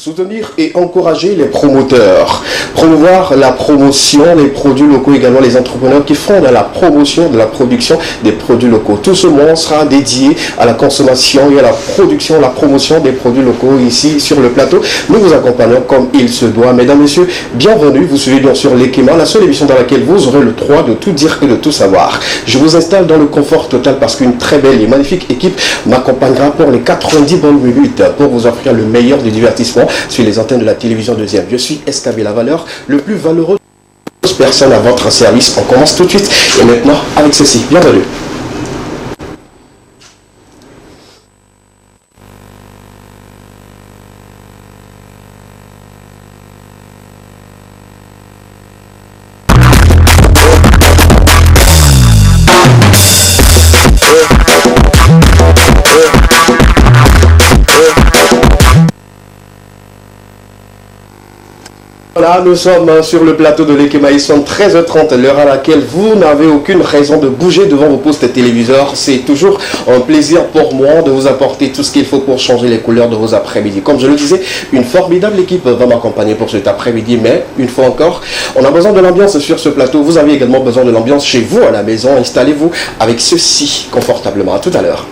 Soutenir et encourager les promoteurs, promouvoir la promotion, les produits locaux, également les entrepreneurs qui font de la promotion, de la production des produits locaux. Tout ce mois sera dédié à la consommation et à la production, la promotion des produits locaux ici sur le plateau. Nous vous accompagnons comme il se doit. Mesdames, Messieurs, bienvenue. Vous suivez bien sûr l'Ekema, la seule émission dans laquelle vous aurez le droit de tout dire et de tout savoir. Je vous installe dans le confort total parce qu'une très belle et magnifique équipe m'accompagnera pour les 90 bonnes minutes pour vous offrir le meilleur du divertissement sur les antennes de la télévision deuxième. Je suis SKB La Valeur, le plus valeureux personne à votre service. On commence tout de suite et maintenant avec ceci. Bienvenue. Voilà, nous sommes sur le plateau de l'Ekema, ils sont 13h30, l'heure à laquelle vous n'avez aucune raison de bouger devant vos postes téléviseurs. C'est toujours un plaisir pour moi de vous apporter tout ce qu'il faut pour changer les couleurs de vos après-midi. Comme je le disais, une formidable équipe va m'accompagner pour cet après-midi, mais une fois encore, on a besoin de l'ambiance sur ce plateau. Vous avez également besoin de l'ambiance chez vous à la maison. Installez-vous avec ceci confortablement. À tout à l'heure.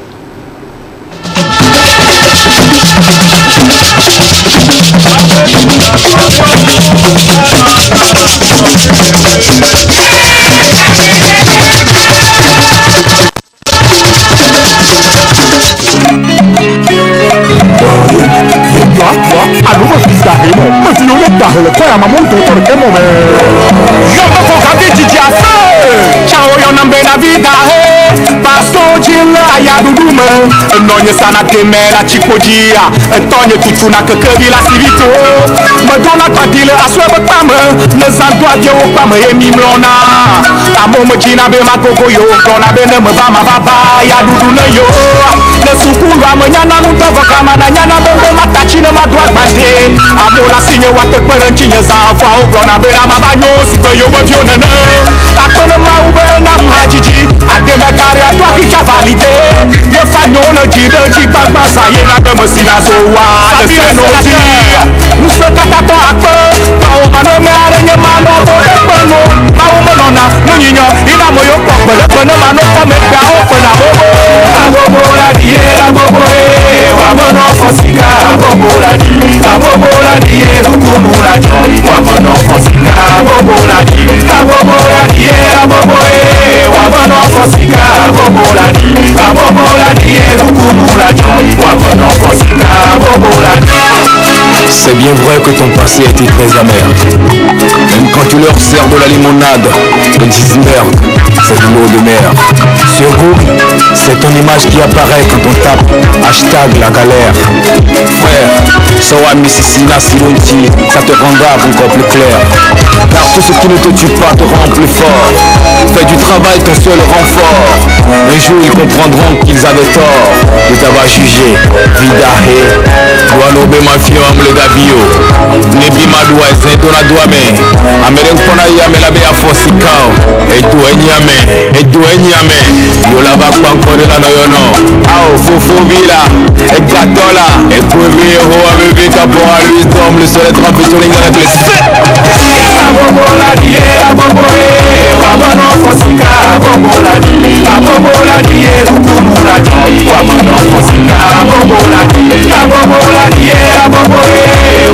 Nonye sana temela chikodia Tonye tutuna kekebila sivito Madonna padile aswe betame Nezandwa je opame emimlona Tamo mejina be makoko yo Kona be ne mebama baba ya dudu ne yo Nesukulu amenyana nuntova kama na nyana Bende matachi ne madwa bande Amola sinye wate kwele nchinye zafa Kona be na mabanyo Sipe yo wevyo nene Akone maube na mhajiji Ademe kare atwa kicha valide Yefanyo ne jide jibagba saye na de mesina sowa De senoti Nuse katato akpe Pao mano me arenye mano Bode peno Pao menona Munyinyo Ina moyo kokbele Pene mano kome Pia opena bobo Abobo la die Abobo Wamano fosika Abobo la die Abobo la die Rukumu la joy Wamano fosika Abobo la die Abobo la die Abobo Wamano fosika Abobo la die Abobo la die Rukumu la joy Wamano fosika Abobo la die. C'est bien vrai que ton passé était très amer. Même quand tu leur sers de la limonade, ils disent merde, c'est de l'eau de mer. Sur Google, c'est ton image qui apparaît quand on tape hashtag la galère. Frère, Soa Mississina Silonti, ça te rendra encore plus clair. Car tout ce qui ne te tue pas te rend plus fort. Fais du travail ton seul renfort. Un jour ils comprendront qu'ils avaient tort de t'avoir jugé. Vidahe, Douanobe Mafia le Gabio, Nebi Madoua et Zentona Douame, Ameren Kona Yame la Bea Fosikao, et Douenyame, Yola Bakwankore la Noyono, Ao Fofo Villa, et Gatola, et Pouvi Roa Bebita pour à lui tombe le soleil trempé sur les gars de l'esprit. Abobola die, Wamano Fosika, Abobola die, Rukumula joy, Wamano Fosika, Abobola die,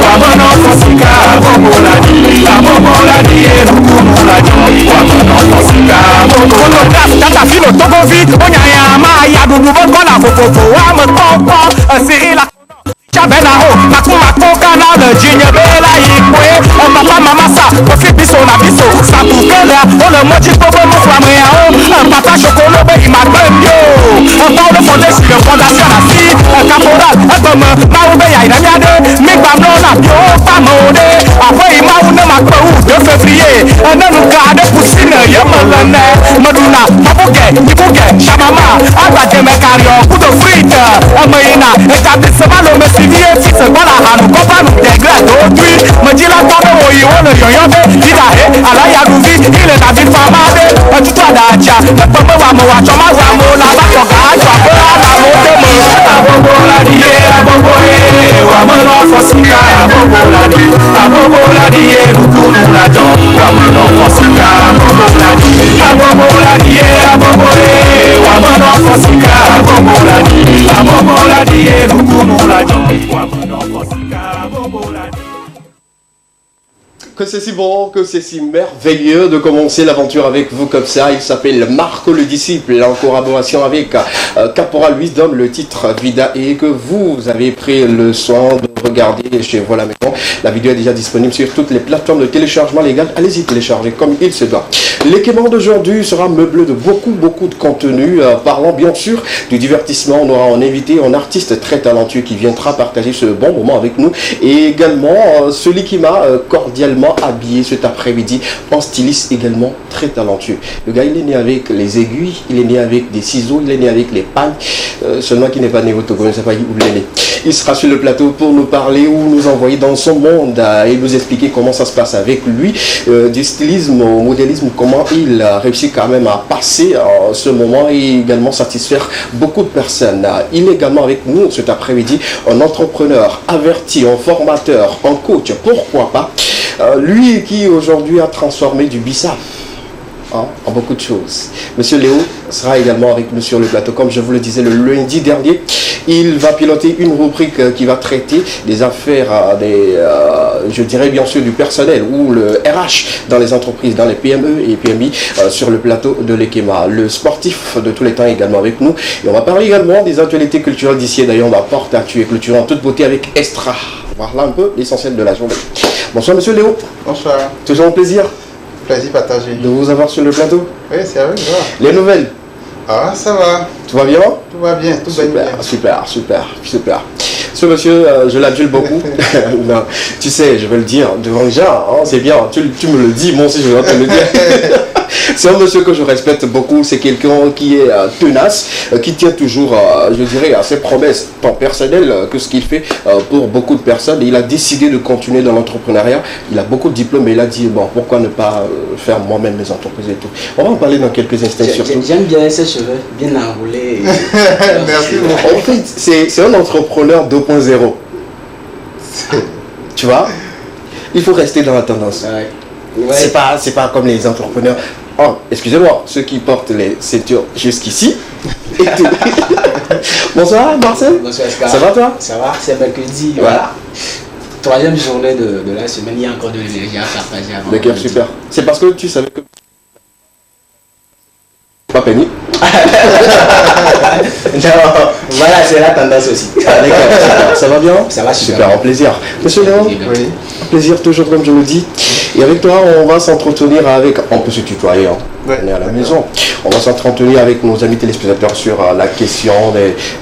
Wamano Fosika, Abobola die, Rukumula joy, Wamano Fosika, Abobola die. Tata filo togo vite, onyaya ma ya dudu bokola fofofo, wame topo, Cyril Chabena ho, makuma koka na le jinye bela yikwe Papa mama sa, kofi biso na biso Sapu kele, ole moji kogo moflame ya ho Papa chokolo be imagben yo Paulo fonde si le fondation la si Caporal, ebeme, maoube ya ina miade Migba mlona, yo pa mode Awe ima une makpe ou 2 février Nenu ka de poussine, ye melene Meduna, mabuke, ibuke, shamama Agade me karyo, kudo frite Meina, établissement le messi vie fixe kwa la hanu kopa nu degre d'autrui Majila tabe oyi wole yoyobe Dida he, ala ya ruvi, ile na vit famade Tutwa dacha, nepeme wa mo wa choma wa mo La bako ga ajwa kwa la mo deme Abobo la die, abobo he, wa mo no fosika Que c'est si bon, que c'est si merveilleux de commencer l'aventure avec vous comme ça. Il s'appelle Marco le Disciple, en collaboration avec Caporal Wisdom, le titre Vida, et que vous avez pris le soin de regarder chez vous à la maison. La vidéo est déjà disponible sur toutes les plateformes de téléchargement légal. Allez-y, téléchargez comme il se doit. L'équipement d'aujourd'hui sera meublé de beaucoup de contenu, parlant bien sûr du divertissement. On aura en invité un artiste très talentueux qui viendra partager ce bon moment avec nous, et également celui qui m'a cordialement habillé cet après-midi, un styliste également très talentueux. Le gars, il est né avec les aiguilles, il est né avec des ciseaux, il est né avec les pagnes, seulement qu'il n'est pas né au Togo, je ne sais pas où il est né. Il sera sur le plateau pour nous parler ou nous envoyer dans son monde et nous expliquer comment ça se passe avec lui, du stylisme au modélisme, comment il a réussi quand même à passer ce moment et également satisfaire beaucoup de personnes. Il est également avec nous cet après-midi, un entrepreneur averti, un formateur, un coach, pourquoi pas. Lui qui aujourd'hui a transformé du bissap en beaucoup de choses. Monsieur Léo sera également avec nous sur le plateau. Comme je vous le disais le lundi dernier, il va piloter une rubrique qui va traiter des affaires, je dirais bien sûr du personnel ou le RH dans les entreprises, dans les PME et PMI sur le plateau de l'Ekema. Le sportif de tous les temps est également avec nous. Et on va parler également des actualités culturelles d'ici. D'ailleurs, on va porter actuelle culture en toute beauté avec Estra. Voilà un peu l'essentiel de la journée. Bonsoir Monsieur Léo. Bonsoir. Toujours un plaisir. Plaisir partagé. De vous avoir sur le plateau. Oui, c'est avec toi. Les nouvelles. Ah, ça va. Tout va bien? Tout va bien, tout va bien. Super. Ce monsieur, je l'adule beaucoup. Non, tu sais, je vais le dire devant les gens, c'est bien, tu me le dis, moi aussi je vais te le dire. C'est un monsieur que je respecte beaucoup, c'est quelqu'un qui est tenace, qui tient toujours, je dirais, à ses promesses, tant personnelles que ce qu'il fait pour beaucoup de personnes. Et il a décidé de continuer dans l'entrepreneuriat. Il a beaucoup de diplômes et il a dit, bon, pourquoi ne pas faire moi-même mes entreprises et tout. On va en parler dans quelques instants surtout. J'aime bien ses cheveux, bien enroulés. Merci beaucoup. En fait, c'est un entrepreneur 2.0. Tu vois, il faut rester dans la tendance. Ouais. C'est pas comme les entrepreneurs. Oh, excusez-moi, ceux qui portent les ceintures jusqu'ici. Et tout. Bonsoir Marcel. Bonsoir Oscar. Ça va toi? Ça va, c'est mercredi. Voilà. Troisième journée de la semaine, il y a encore de l'énergie à partager avant. D'accord, super. C'est parce que tu savais que... Pas pénible. Non, voilà, c'est la tendance aussi. D'accord, ça va bien? Ça va super. Super, un plaisir. Monsieur Léon, Oui. un plaisir toujours comme je le dis. Et avec toi, on va s'entretenir avec... On peut se tutoyer, hein. Ouais. On est à la maison. On va s'entretenir avec nos amis téléspectateurs sur la question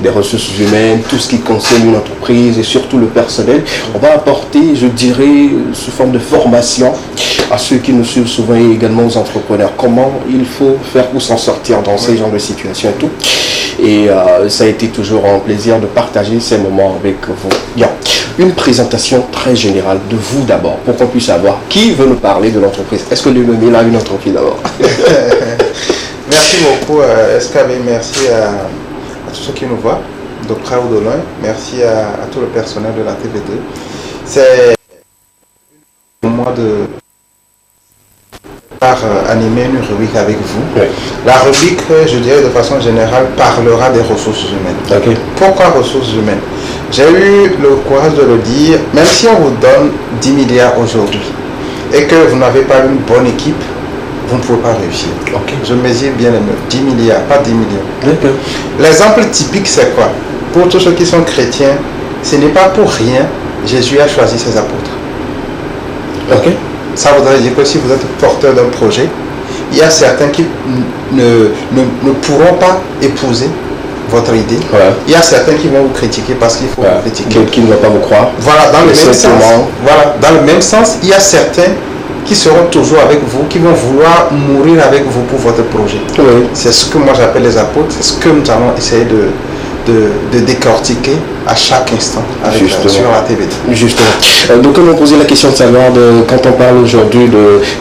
des ressources humaines, tout ce qui concerne une entreprise et surtout le personnel. On va apporter, je dirais, sous forme de formation à ceux qui nous suivent souvent et également aux entrepreneurs. Comment il faut faire pour s'en sortir dans ces genres de situations et tout. Et ça a été toujours un plaisir de partager ces moments avec vous. Bien. Une présentation très générale de vous d'abord, pour qu'on puisse savoir qui veut nous parler de l'entreprise. Est-ce que Léomil a une entreprise d'abord? Merci beaucoup, SKB. Merci à tous ceux qui nous voient, de près ou de loin. Merci à tout le personnel de la TV2. C'est pour moi de animer une rubrique avec vous. Oui. La rubrique, je dirais de façon générale, parlera des ressources humaines. Ok. Pourquoi ressources humaines? J'ai eu le courage de le dire, même si on vous donne 10 milliards aujourd'hui et que vous n'avez pas une bonne équipe, vous ne pouvez pas réussir. Ok. Je mesure bien les mots. 10 milliards, pas 10 millions. D'accord. L'exemple typique, c'est quoi? Pour tous ceux qui sont chrétiens, ce n'est pas pour rien Jésus a choisi ses apôtres. Ok. Ça voudrait dire que si vous êtes porteur d'un projet, il y a certains qui ne pourront pas épouser votre idée. Ouais. Il y a certains qui vont vous critiquer parce qu'il faut vous critiquer. Qui ne va pas vous croire. Voilà, dans le même sens. Voilà, dans le même sens, il y a certains qui seront toujours avec vous, qui vont vouloir mourir avec vous pour votre projet. Oui. C'est ce que moi j'appelle les apôtres, c'est ce que nous allons essayer de décortiquer à chaque instant avec sur la TV. Justement. Donc on m'a posé la question de savoir quand on parle aujourd'hui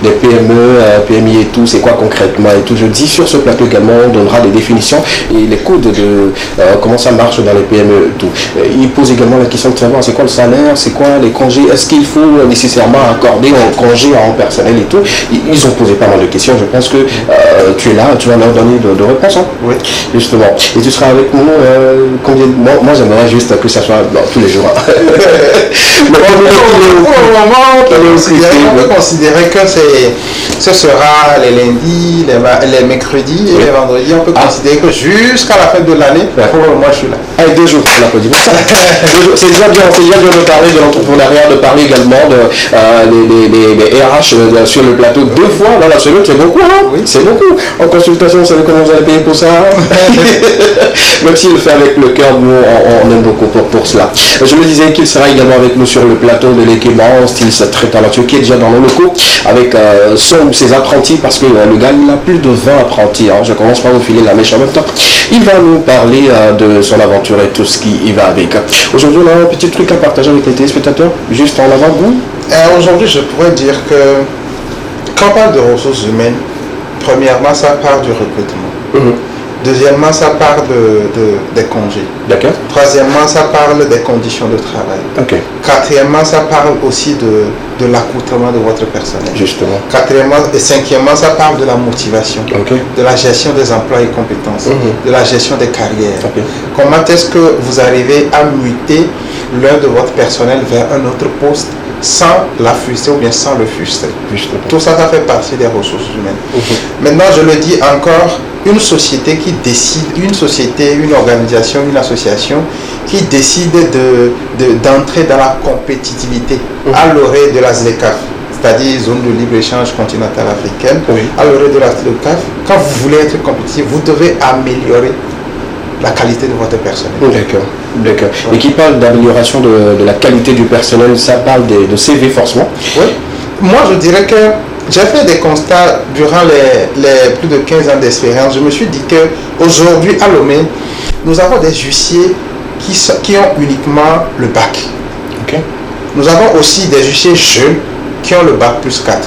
des PME, PMI et tout, c'est quoi concrètement et tout. Je dis sur ce plateau également, on donnera des définitions et les codes de comment ça marche dans les PME et tout. Il pose également la question de savoir c'est quoi le salaire, c'est quoi les congés, est-ce qu'il faut nécessairement accorder un congé en personnel et tout. Ils ont posé pas mal de questions, je pense que tu es là, tu vas leur donner de réponses. Hein. Oui. Justement. Et tu seras avec nous, moi j'aimerais juste juste que ça soit tous les jours. Pour le moment, on peut considérer que ce sera les lundis, les mercredis et les vendredis. On peut considérer que jusqu'à la fin de l'année, pour le moment, je suis là. Avec 2 jours, c'est l'applaudissement. C'est déjà bien de parler de l'entrepreneuriat, de parler également de les RH sur le plateau 2 fois dans la semaine, c'est beaucoup, hein? Oui. C'est beaucoup. En consultation, vous savez comment vous allez payer pour ça? Même s'il le fait avec le cœur, nous, on aime beaucoup pour cela. Je me disais qu'il sera également avec nous sur le plateau de l'Ekema, style très talentueux, qui est déjà dans nos locaux avec son ou ses apprentis, parce que le gars, il a plus de 20 apprentis. Hein. Je commence par vous filer la mèche en même temps. Il va nous parler de son aventure et tout ce qui y va avec. Aujourd'hui, on a un petit truc à partager avec les téléspectateurs, juste en avant-goût. Aujourd'hui, je pourrais dire que quand on parle de ressources humaines, premièrement, ça part du recrutement. Deuxièmement, ça part des congés. D'accord. Troisièmement, ça parle des conditions de travail. Ok. Quatrièmement, ça parle aussi de l'accoutrement de votre personnel. Justement. Quatrièmement et cinquièmement, ça parle de la motivation, de la gestion des emplois et compétences, de la gestion des carrières. Comment est-ce que vous arrivez à muter l'un de votre personnel vers un autre poste sans la frustrer ou bien sans le frustrer. Tout ça, ça fait partie des ressources humaines. Maintenant, je le dis encore, une société qui décide, une organisation, une association qui décide d'entrer dans la compétitivité à l'orée de la ZLECAf, c'est-à-dire Zone de libre-échange continentale africaine, à l'orée de la ZLECAf, quand vous voulez être compétitif, vous devez améliorer la qualité de votre personnel. D'accord. Et qui parle d'amélioration de la qualité du personnel, ça parle de CV forcément? Oui. Moi, je dirais que j'ai fait des constats durant les plus de 15 ans d'expérience. Je me suis dit qu'aujourd'hui, à Lomé, nous avons des huissiers qui ont uniquement le bac. Nous avons aussi des huissiers jeunes qui ont le bac plus 4.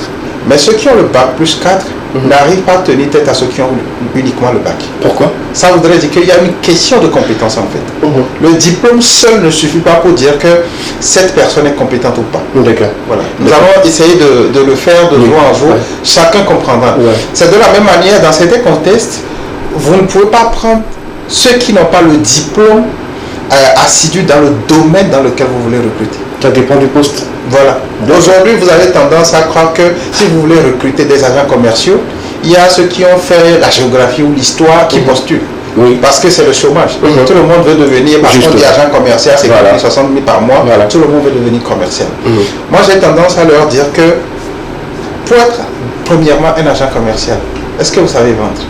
Mais ceux qui ont le bac plus 4 n'arrivent pas à tenir tête à ceux qui ont uniquement le bac. Pourquoi? Ça voudrait dire qu'il y a une question de compétence en fait. Le diplôme seul ne suffit pas pour dire que cette personne est compétente ou pas. D'accord. Voilà. Nous allons essayer de le faire de jour en jour. Chacun comprendra. C'est de la même manière, dans certains contextes, vous ne pouvez pas prendre ceux qui n'ont pas le diplôme assidu dans le domaine dans lequel vous voulez recruter. Ça dépend du poste. Voilà. Aujourd'hui, vous avez tendance à croire que si vous voulez recruter des agents commerciaux, il y a ceux qui ont fait la géographie ou l'histoire qui postulent. Oui. Parce que c'est le chômage. Tout le monde veut devenir, par contre, agent commercial, c'est 60 000 par mois. Tout le monde veut devenir commercial. Moi, j'ai tendance à leur dire que pour être, premièrement, un agent commercial, est-ce que vous savez vendre?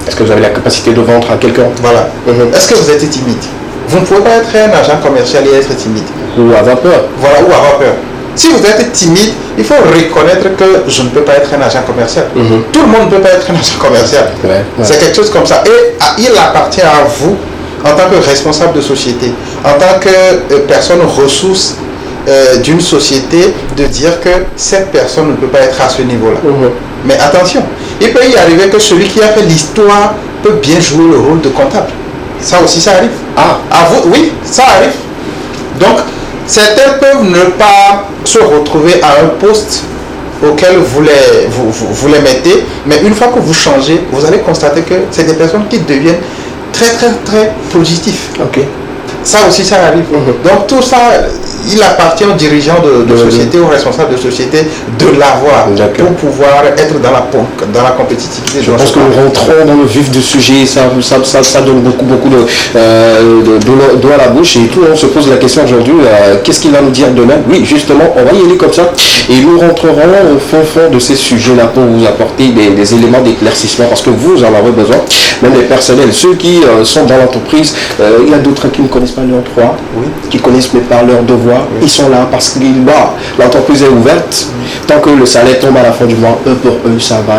Est-ce que vous avez la capacité de vendre à quelqu'un? Voilà. Est-ce que vous êtes timide? Vous ne pouvez pas être un agent commercial et être timide. Ou avoir peur. Voilà, ou avoir peur. Si vous êtes timide, il faut reconnaître que je ne peux pas être un agent commercial. Tout le monde ne peut pas être un agent commercial. C'est quelque chose comme ça. Et il appartient à vous, en tant que responsable de société, en tant que personne ressource d'une société, de dire que cette personne ne peut pas être à ce niveau-là. Mais attention, il peut y arriver que celui qui a fait l'histoire peut bien jouer le rôle de comptable. Ça aussi, ça arrive. À vous, oui, ça arrive. Donc, certains peuvent ne pas se retrouver à un poste auquel vous les mettez, mais une fois que vous changez, vous allez constater que c'est des personnes qui deviennent très, très, très positifs. Ça aussi, ça arrive. Donc, tout ça, il appartient aux dirigeants de société, aux responsables de société, de l'avoir pour pouvoir être dans la compétitivité. Je pense que nous rentrons dans le vif du sujet, ça donne beaucoup d'eau à la bouche et tout. On se pose la question aujourd'hui, qu'est-ce qu'il va nous dire demain? Oui, justement, on va y aller comme ça et nous rentrerons au fond de ces sujets-là pour vous apporter des éléments d'éclaircissement parce que vous en avez besoin, même les personnels, ceux qui sont dans l'entreprise, il y a d'autres qui ne connaissent pas leur droit, qui connaissent mais pas leurs devoirs. Ils sont là parce que l'entreprise est ouverte. Tant que le salaire tombe à la fin du mois, pour eux, ça va.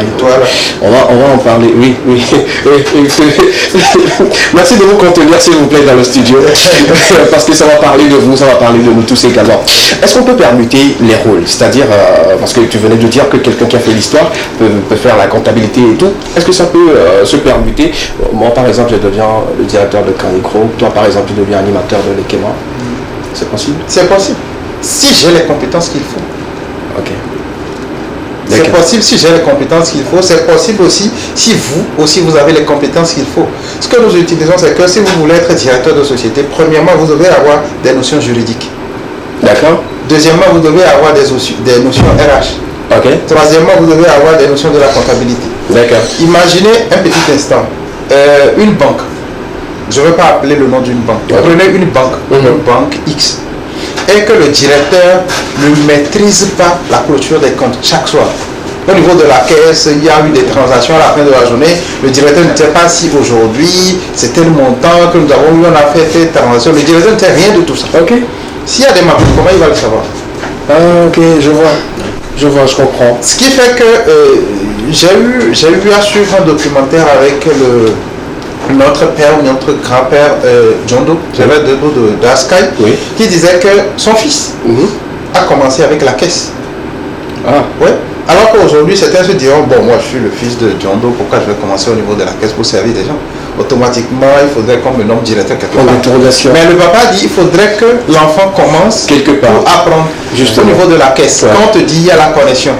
On va en parler. Oui. Merci de vous contenir, s'il vous plaît, dans le studio. Parce que ça va parler de vous, ça va parler de nous tous également. Est-ce qu'on peut permuter les rôles? C'est-à-dire, parce que tu venais de dire que quelqu'un qui a fait l'histoire peut faire la comptabilité et tout. Est-ce que ça peut se permuter? Moi, par exemple, je deviens le directeur de Canicro. Toi, par exemple, tu deviens animateur de l'Ekema. C'est possible? C'est possible. Si j'ai les compétences qu'il faut. C'est possible si j'ai les compétences qu'il faut. C'est possible aussi si vous avez les compétences qu'il faut. Ce que nous utilisons, c'est que si vous voulez être directeur de société, premièrement, vous devez avoir des notions juridiques. D'accord. Deuxièmement, vous devez avoir des notions RH. Ok. Troisièmement, vous devez avoir des notions de la comptabilité. D'accord. Imaginez un petit instant, une banque. Je ne veux pas appeler le nom d'une banque. Ouais. Prenez une banque X, et que le directeur ne maîtrise pas la clôture des comptes chaque soir. Au niveau de la caisse, il y a eu des transactions à la fin de la journée. Le directeur ne sait pas si aujourd'hui c'est tel montant que nous avons eu, on a fait telle transaction. Le directeur ne sait rien de tout ça. Ok. S'il y a des mappings, comment il va le savoir? Ah, ok, je vois, je comprends. Ce qui fait que j'ai eu à suivre un documentaire avec notre père ou notre grand-père John Doe, j'avais deux dos d'Askai, Oui. qui disait que son fils a commencé avec la caisse. Ah. Ouais. Alors qu'aujourd'hui, certains se diront, bon, moi je suis le fils de John Doe, pourquoi je vais commencer au niveau de la caisse pour servir des gens? Automatiquement, il faudrait qu'on me nomme directeur quelque part. Mais le papa dit, il faudrait que l'enfant commence quelque part pour apprendre juste au niveau de la caisse. Ouais. Quand on te dit, il y a la connexion,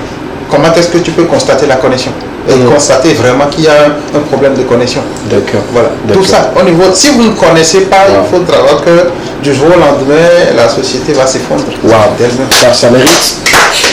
comment est-ce que tu peux constater la connexion? Et constater vraiment qu'il y a un problème de connexion. D'accord. Voilà. Tout ça, au niveau, si vous ne connaissez pas, il faut savoir que du jour au lendemain, la société va s'effondrer. Wow. Ça mérite.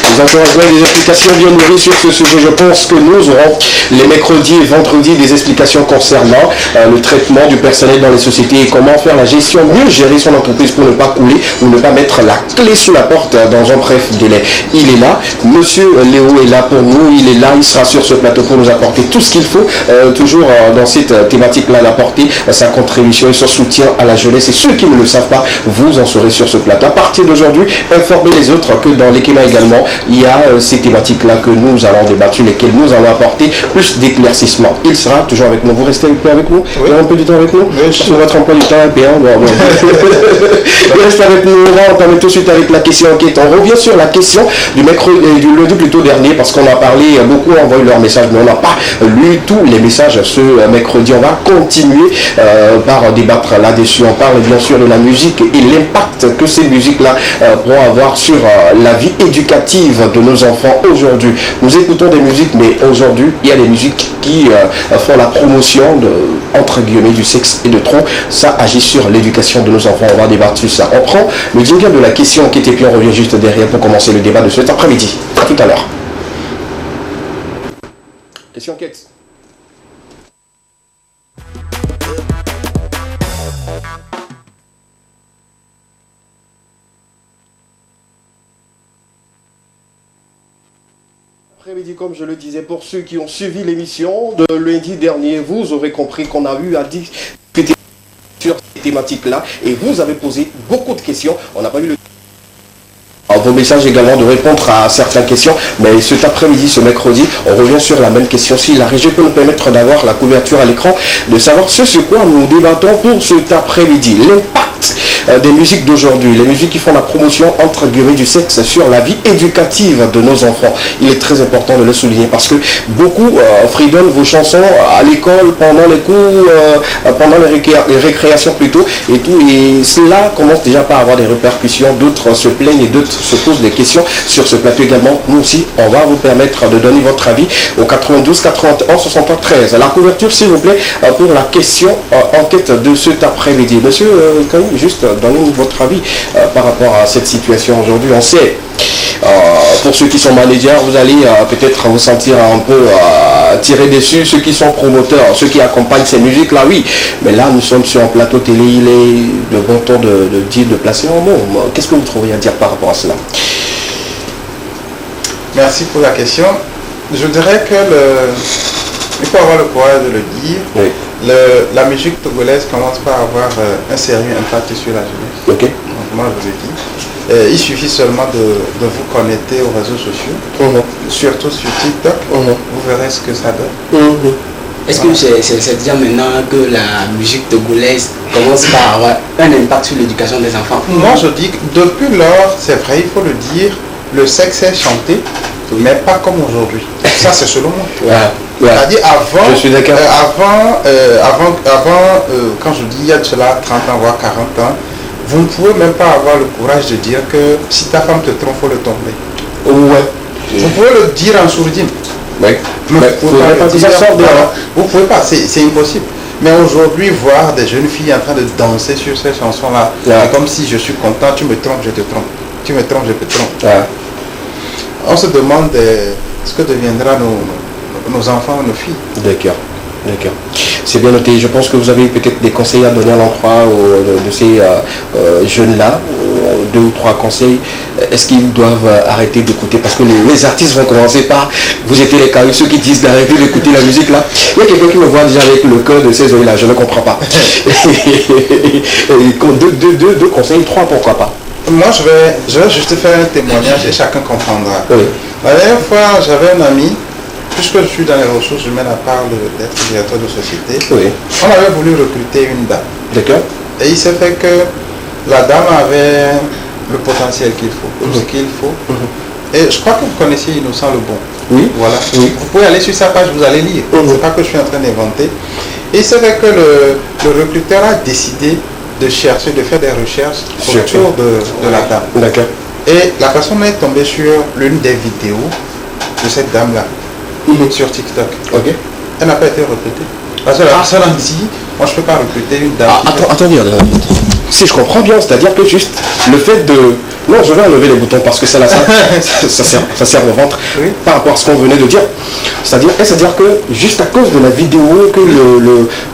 Nous encourageons des explications bien nourries sur ce sujet. Je pense que nous aurons les mercredis et vendredis des explications concernant le traitement du personnel dans les sociétés et comment faire la gestion, mieux gérer son entreprise pour ne pas couler ou ne pas mettre la clé sous la porte dans un bref délai. Il est là. Monsieur Léo est là pour nous. Il est là. Il sera sur ce plateau pour nous apporter tout ce qu'il faut, toujours dans cette thématique-là, d'apporter sa contribution et son soutien à la jeunesse. Et ceux qui ne le savent pas, vous en serez sur ce plateau. À partir d'aujourd'hui, informez les autres que dans l'Ekema également, il y a ces thématiques-là que nous allons débattre, sur lesquelles nous allons apporter plus d'éclaircissement. Il sera toujours avec nous. Vous restez un peu avec nous? Vous avez un peu du temps avec nous? Sur votre emploi du temps, bien. Vous restez avec nous. On va entamer tout de suite avec la question enquête. On revient sur la question du lundi plutôt dernier, parce qu'on a parlé, beaucoup ont envoyé leurs messages, mais on n'a pas lu tous les messages ce mercredi. On va continuer par débattre là-dessus. On parle bien sûr de la musique et l'impact que ces musiques-là pourront avoir sur la vie éducative de nos enfants aujourd'hui. Nous écoutons des musiques, mais aujourd'hui, il y a des musiques qui font la promotion de, entre guillemets, du sexe et de trop. Ça agit sur l'éducation de nos enfants. On va débattre sur ça. On prend le jingle de la question enquête et puis on revient juste derrière pour commencer le débat de cet après-midi. À tout à l'heure. Question enquête. Après-midi, comme je le disais, pour ceux qui ont suivi l'émission de lundi dernier, vous aurez compris qu'on a eu à discuter sur ces thématiques-là et vous avez posé beaucoup de questions. On n'a pas eu le vos messages également de répondre à certaines questions, mais cet après-midi, ce mercredi, on revient sur la même question. Si la régie peut nous permettre d'avoir la couverture à l'écran, de savoir ce sur quoi nous débattons pour cet après-midi. L'impact des musiques d'aujourd'hui, les musiques qui font la promotion entre guillemets du sexe sur la vie éducative de nos enfants. Il est très important de le souligner parce que beaucoup fredonnent vos chansons à l'école, pendant les cours, pendant les récréations plutôt, et tout, et cela commence déjà par avoir des répercussions. D'autres se plaignent et d'autres se posent des questions sur ce plateau également. Nous aussi, on va vous permettre de donner votre avis au 92 81 63 13. La couverture, s'il vous plaît, pour la question enquête de cet après-midi. Monsieur, juste donnez-nous votre avis par rapport à cette situation aujourd'hui. On sait, pour ceux qui sont managers, vous allez peut-être vous sentir un peu tiré dessus. Ceux qui sont promoteurs, ceux qui accompagnent ces musiques-là, oui. Mais là, nous sommes sur un plateau télé, il est de bon ton de placer un mot. Qu'est-ce que vous trouvez à dire par rapport à cela? Merci pour la question. Je dirais que il faut avoir le courage de le dire. Oui. La musique togolaise commence par avoir un sérieux impact sur la jeunesse. Ok. Donc, moi, je le dis. Il suffit seulement de vous connecter aux réseaux sociaux, surtout sur TikTok. Vous verrez ce que ça donne. Est-ce que c'est déjà maintenant que la musique togolaise commence par avoir un impact sur l'éducation des enfants? Moi, je dis que depuis lors, c'est vrai, il faut le dire, le sexe est chanté, mais pas comme aujourd'hui. Ça, c'est selon moi. C'est-à-dire avant, je suis d'accord. avant quand je dis il y a de cela 30 ans, voire 40 ans, vous ne pouvez même pas avoir le courage de dire que si ta femme te trompe, il faut le tomber. Ouais. Vous pouvez le dire en sourdine. Oui. Mais Vous pouvez pas dire ça dehors. Vous pouvez pas, c'est impossible. Mais aujourd'hui, voir des jeunes filles en train de danser sur ces chansons-là, c'est comme si je suis content, tu me trompes, je te trompe. Tu me trompes, je te trompe. On se demande ce que deviendra nos enfants ou nos filles. D'accord. D'accord. C'est bien noté. Je pense que vous avez peut-être des conseils à donner à l'endroit de ces jeunes-là, 2 ou 3 conseils. Est-ce qu'ils doivent arrêter d'écouter? Parce que les artistes vont commencer par vous étiez les cas, ceux qui disent d'arrêter d'écouter la musique là. Il y a quelqu'un qui me voit déjà avec le cœur de ces oreilles là, je ne comprends pas. 2 conseils, 3 pourquoi pas. Moi je vais juste faire un témoignage et chacun comprendra. Oui. La dernière fois j'avais un ami. Puisque je suis dans les ressources humaines à part d'être directeur de société, on avait voulu recruter une dame. D'accord. Et il s'est fait que la dame avait le potentiel qu'il faut, tout ce qu'il faut. Et je crois que vous connaissez Innocent Le Bon. Oui. Voilà. Oui. Vous pouvez aller sur sa page, vous allez lire. C'est pas que je suis en train d'inventer. Et il s'est fait que le recruteur a décidé de chercher, de faire des recherches autour de la dame. D'accord. Et la personne est tombée sur l'une des vidéos de cette dame-là. Sur TikTok. Ok. Elle n'a pas été recrutée. Parce que la personne a dit, moi je ne peux pas recruter une dame. Attendez. Si je comprends bien, c'est-à-dire que juste le fait de... Non, je vais enlever les boutons parce que ça sert au ventre par rapport à ce qu'on venait de dire. C'est-à-dire que juste à cause de la vidéo que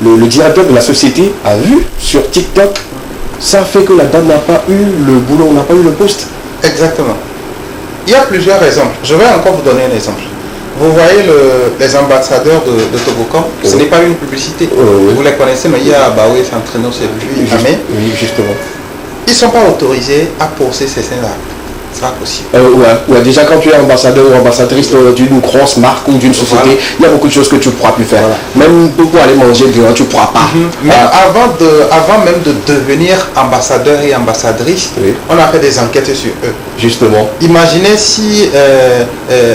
le directeur de la société a vue sur TikTok, ça fait que la dame n'a pas eu le boulot, n'a pas eu le poste. Exactement. Il y a plusieurs exemples. Je vais encore vous donner un exemple. Vous voyez les ambassadeurs de Togocan, ce n'est pas une publicité. Vous les connaissez, mais il y a Baoué, Santreno, c'est puis Amé. Oui, justement. Ils ne sont pas autorisés à poster ces scènes-là. C'est pas possible. Ouais, déjà quand tu es ambassadeur ou ambassadrice d'une grosse marque ou d'une société, il y a beaucoup de choses que tu ne pourras plus faire. Même pour aller manger dehors, tu ne pourras pas. Mais avant même de devenir ambassadeur et ambassadrice, on a fait des enquêtes sur eux. Justement. Imaginez si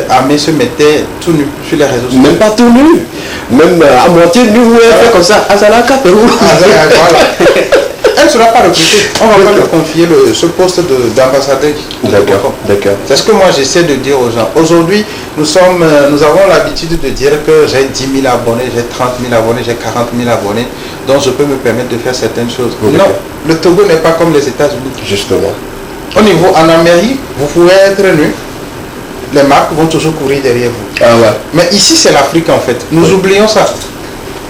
Amé se mettait tout nu sur les réseaux sociaux. Même pas tout nu. Même à moitié nu, vous fait comme ça. Azalaka, Pérou. Elle ne sera pas recrutée. On va pas lui confier ce poste d'ambassadeur. D'accord. C'est ce que moi j'essaie de dire aux gens. Aujourd'hui, nous avons l'habitude de dire que j'ai 10 000 abonnés, j'ai 30 000 abonnés, j'ai 40 000 abonnés, donc je peux me permettre de faire certaines choses. Non, le Togo n'est pas comme les États-Unis. Justement. Au niveau, en Amérique, vous pouvez être nu. Les marques vont toujours courir derrière vous. Mais ici, c'est l'Afrique en fait. Nous oublions ça.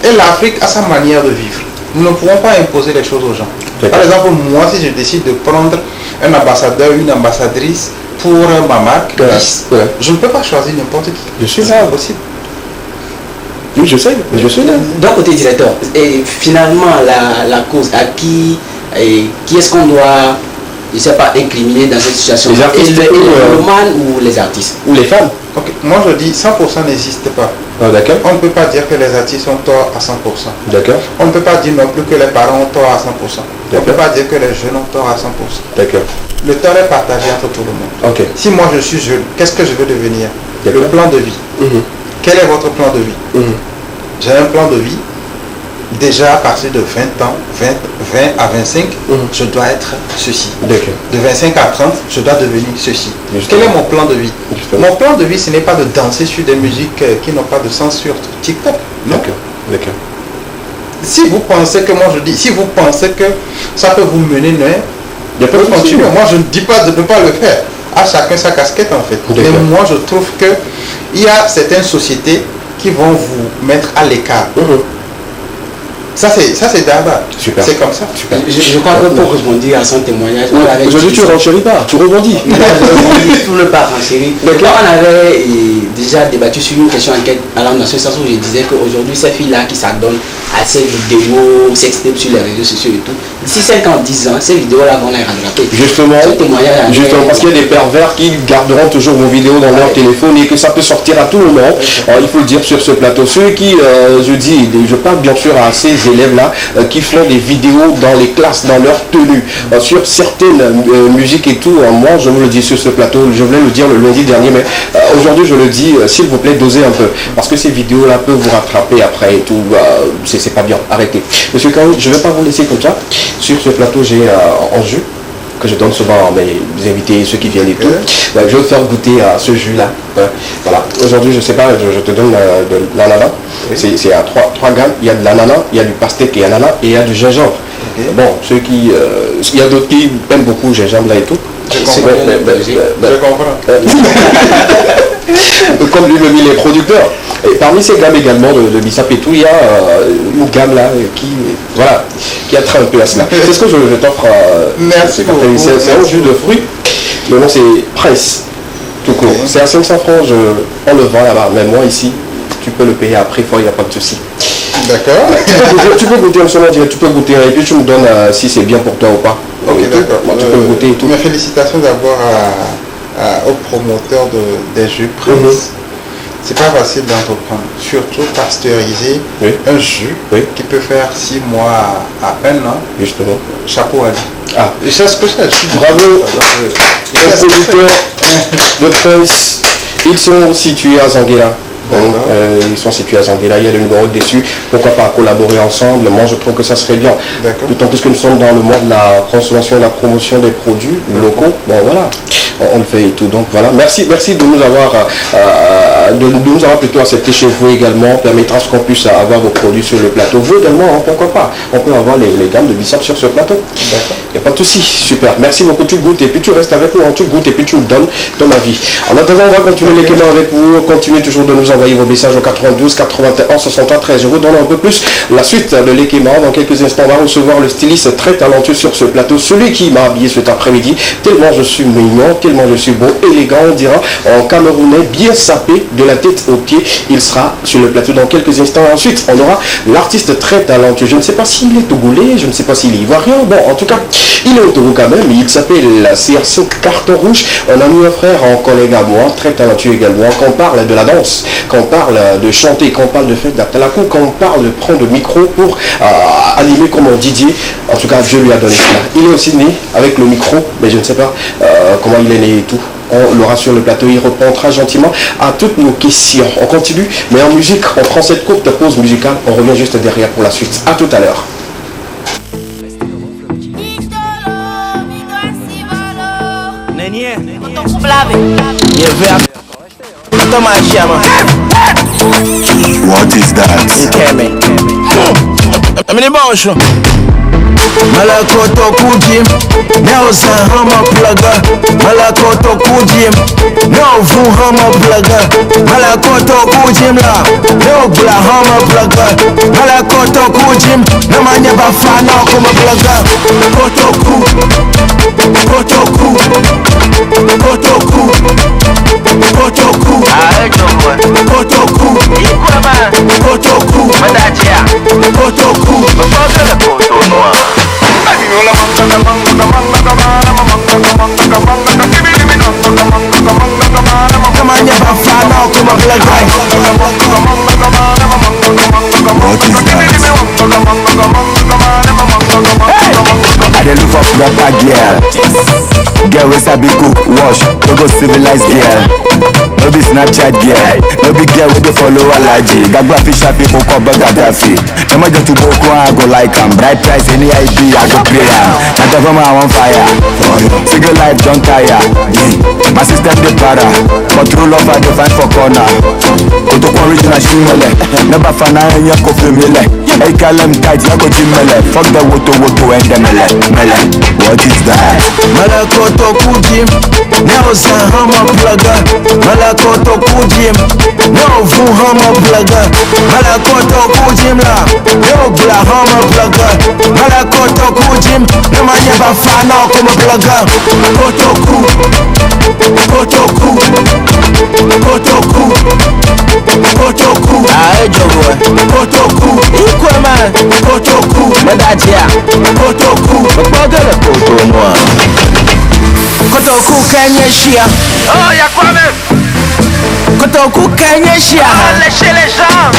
Et l'Afrique a sa manière de vivre. Nous ne pouvons pas imposer les choses aux gens. Par exemple, moi, si je décide de prendre un ambassadeur, une ambassadrice pour ma marque, je ne peux pas choisir n'importe qui. Je suis là. C'est impossible. Oui, je sais là. D'un côté directeur, et finalement, la cause, à qui est-ce qu'on doit, je ne sais pas, incriminer dans cette situation? Les artistes, les romanes ou les artistes? Ou les femmes? Moi, je dis 100% n'existe pas. D'accord. On ne peut pas dire que les artistes ont tort à 100%. D'accord. On ne peut pas dire non plus que les parents ont tort à 100%. On ne peut pas dire que les jeunes ont tort à 100%. D'accord. Le tort est partagé entre tout le monde. Si moi je suis jeune, qu'est-ce que je veux devenir? Le plan de vie. Quel est votre plan de vie? J'ai un plan de vie. Déjà à partir de 20 ans, 20 à 25, je dois être ceci. De 25 à 30, je dois devenir ceci. Quel est mon plan de vie? Mon plan de vie, ce n'est pas de danser sur des musiques qui n'ont pas de sens sur TikTok. Non. D'accord. Si vous pensez que, moi je dis, si vous pensez que ça peut vous mener loin, il peut continuer. Moi je ne dis pas de ne pas le faire. À chacun sa casquette en fait. Mais moi je trouve qu'il y a certaines sociétés qui vont vous mettre à l'écart. Ça c'est d'abord. C'est comme ça. Je crois que pour rebondir à son témoignage, aujourd'hui tu ne renchéris pas, tu rebondis. Tout le pas renchéri. On avait déjà débattu sur une question allant dans ce sens où je disais qu'aujourd'hui ces filles-là qui s'adonnent à ces vidéos, sextapes sur les réseaux sociaux et tout, d'ici 5 ans, 10 ans, ces vidéos-là vont les rattraper. Justement, parce qu'il y a des pervers qui garderont toujours vos vidéos dans leur téléphone et que ça peut sortir à tout moment. Il faut le dire sur ce plateau. Ceux qui, je parle bien sûr à ces élèves-là qui font des vidéos dans les classes, dans leur tenue, sur certaines musiques et tout. Moi, je vous le dis sur ce plateau, je voulais le dire le lundi dernier, mais aujourd'hui, je le dis, s'il vous plaît, dosez un peu. Parce que ces vidéos-là peuvent vous rattraper après et tout. C'est pas bien. Arrêtez. Monsieur Kaoui, je ne vais pas vous laisser comme ça. Sur ce plateau, j'ai en jeu que je donne souvent à mes invités, ceux qui viennent et tout. Je vais vous faire goûter à ce jus-là. Voilà. Aujourd'hui, je sais pas, je te donne de l'ananas. C'est à 3 gammes. Il y a de l'ananas, il y a du pastèque et ananas et il y a du gingembre. Bon, ceux qui... il y a d'autres qui aiment beaucoup le gingembre là et tout. Je comprends. Comme lui le dit les producteurs. Et parmi ces gammes également de bissap et tout, il y a une gamme là qui attrape un peu à cela. C'est ce que je t'offre. Merci beaucoup. C'est un jus de fruits. Le nom c'est Prince. Tout court. C'est à 500 francs, on le vend là-bas. Mais moi ici, tu peux le payer après, il n'y a pas de souci. D'accord. Tu peux goûter, tu peux goûter et puis tu me donnes si c'est bien pour toi ou pas. Ok, d'accord. Tu peux goûter et tout. Mes félicitations d'abord au promoteur des jus Prince. C'est pas facile d'entreprendre, surtout pasteuriser un jus qui peut faire 6 mois à peine, non? Justement. Chapeau à lui. Ah, c'est ce que je bravo. Les producteurs de Prince, ils sont situés à Zanguela. Ils sont situés à Zanguela, il y a le numéro dessus. Pourquoi pas collaborer ensemble? Moi je trouve que ça serait bien. D'autant plus que nous sommes dans le monde de la consommation et de la promotion des produits locaux. Bon voilà, on le fait et tout. Donc voilà, merci de nous avoir plutôt accepté chez vous également. Permettra qu'on puisse avoir vos produits sur le plateau. Vous également, pourquoi pas? On peut avoir les gammes de bissap sur ce plateau. Il n'y a pas de souci, super. Merci beaucoup, tu goûtes et puis tu restes avec nous, tu goûtes et puis tu me donnes ton avis. En attendant, on va continuer les questions avec vous. Continuez toujours de nous envoyer vos messages au 92 81 63 13. Je vous donne un peu plus la suite de l'équipement. Dans quelques instants, on va recevoir le styliste très talentueux sur ce plateau, celui qui m'a habillé cet après-midi. Tellement je suis mignon, tellement je suis beau, élégant, on dira, en camerounais, bien sapé de la tête aux pieds. Il sera sur le plateau dans quelques instants. Ensuite, on aura l'artiste très talentueux. Je ne sais pas s'il est togolais, je ne sais pas s'il est ivoirien. Bon, en tout cas, il est au Togo quand même. Il s'appelle CR5 Carton Rouge. Un ami, un frère, un collègue à moi, très talentueux également. Quand on parle de la danse, quand on parle de chanter, quand on parle de fête d'Atalakou, quand on parle de prendre le micro pour animer comme un Didier, en tout cas Dieu lui a donné cela. Il est aussi né avec le micro, mais je ne sais pas comment il est né et tout. On l'aura sur le plateau, il répondra gentiment à toutes nos questions. On continue, mais en musique, on prend cette courte pause musicale, on revient juste derrière pour la suite. A tout à l'heure. What is that? Malakoto kujim, Nelson Hammer plugger. Malakoto kujim, no vu Hammer plugger. Malakoto kujim la, no bla Hammer plugger. Malakoto kujim, no manya bafana kuma plugger. Kotoku, kotoku, kotoku, kotoku, kotoku, kotoku, I dey look for proper girl wey sabi cook, wash, no go civilized girl. No be Snapchat girl, no be girl wey dey follow allergy. Gagba fish happy for come but Gaddafi. No matter to Boko I go like am. Bright price any ID I go play am. Na the farmer I want fire. Single life don't tire. My system dey para, but true love I dey find for corner. Kotoko original shimele, never find a enya kofi mele. Hey kalem tight ya go jimele. Fuck the woto and the mele. What is that? Malakoto kujim, Nelson Hammer plugger. Malakoto kujim, no vu Hammer plugger. Malakoto kujim la, no bla Hammer plugger. Malakoto kujim, no manya bafana kuma plugger. Kotoku, kotoku, kotoku, kotoku. Aye jogo, kotoku, equal man, kotoku, madajia, kotoku, bakbagala koto noa. Kotoku Kenya Shia. Oh, y'a quoi même? Kotoku Kenya Shia. Lâchez les gens.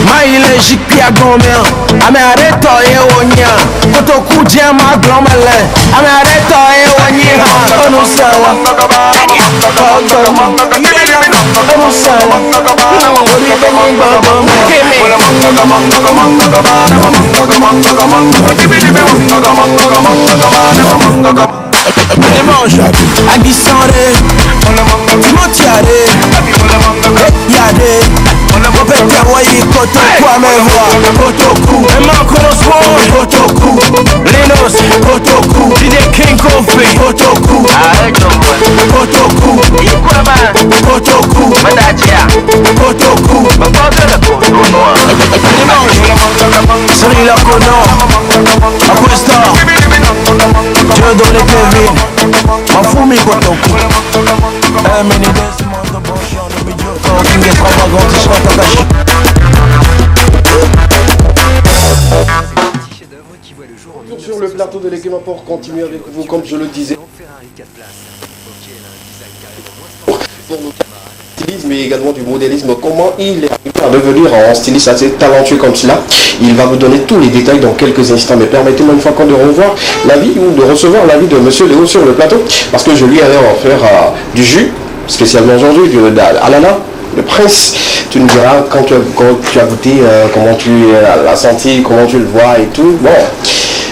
Maile jikpia gomea. Ame areto e wonya. Kotoku jema glomele. Ame areto e wonya. Onu sawa. Onu sawa. Ori benyi baba. Mange aguissandé, Timotiade, Yade, Pétaroyer, Kotoko, Amévoa, Kotoku, Emankonosmo, Kotoku, Lenos, Kotoku, Dide King Kofi, Kotoku, Kotoku, Kotoku, Kotoku, Sri Lakono, Aquesta, Dieu donne Kevin, Mafumi Kotoku, Meni Desmond, Bonchon, le milieu, King et Propagande, Takashi. Sur le plateau de l'équipe pour continuer avec vous, comme je le disais. Mais également du modélisme, comment il est arrivé à devenir un styliste assez talentueux comme cela. Il va vous donner tous les détails dans quelques instants, mais permettez-moi une fois encore de revoir l'avis ou de recevoir l'avis de Monsieur Léo sur le plateau, parce que je lui avais offert du jus, spécialement aujourd'hui, d'ananas, le prince. Tu nous diras quand tu as goûté, comment tu l'as senti, comment tu le vois et tout. Bon,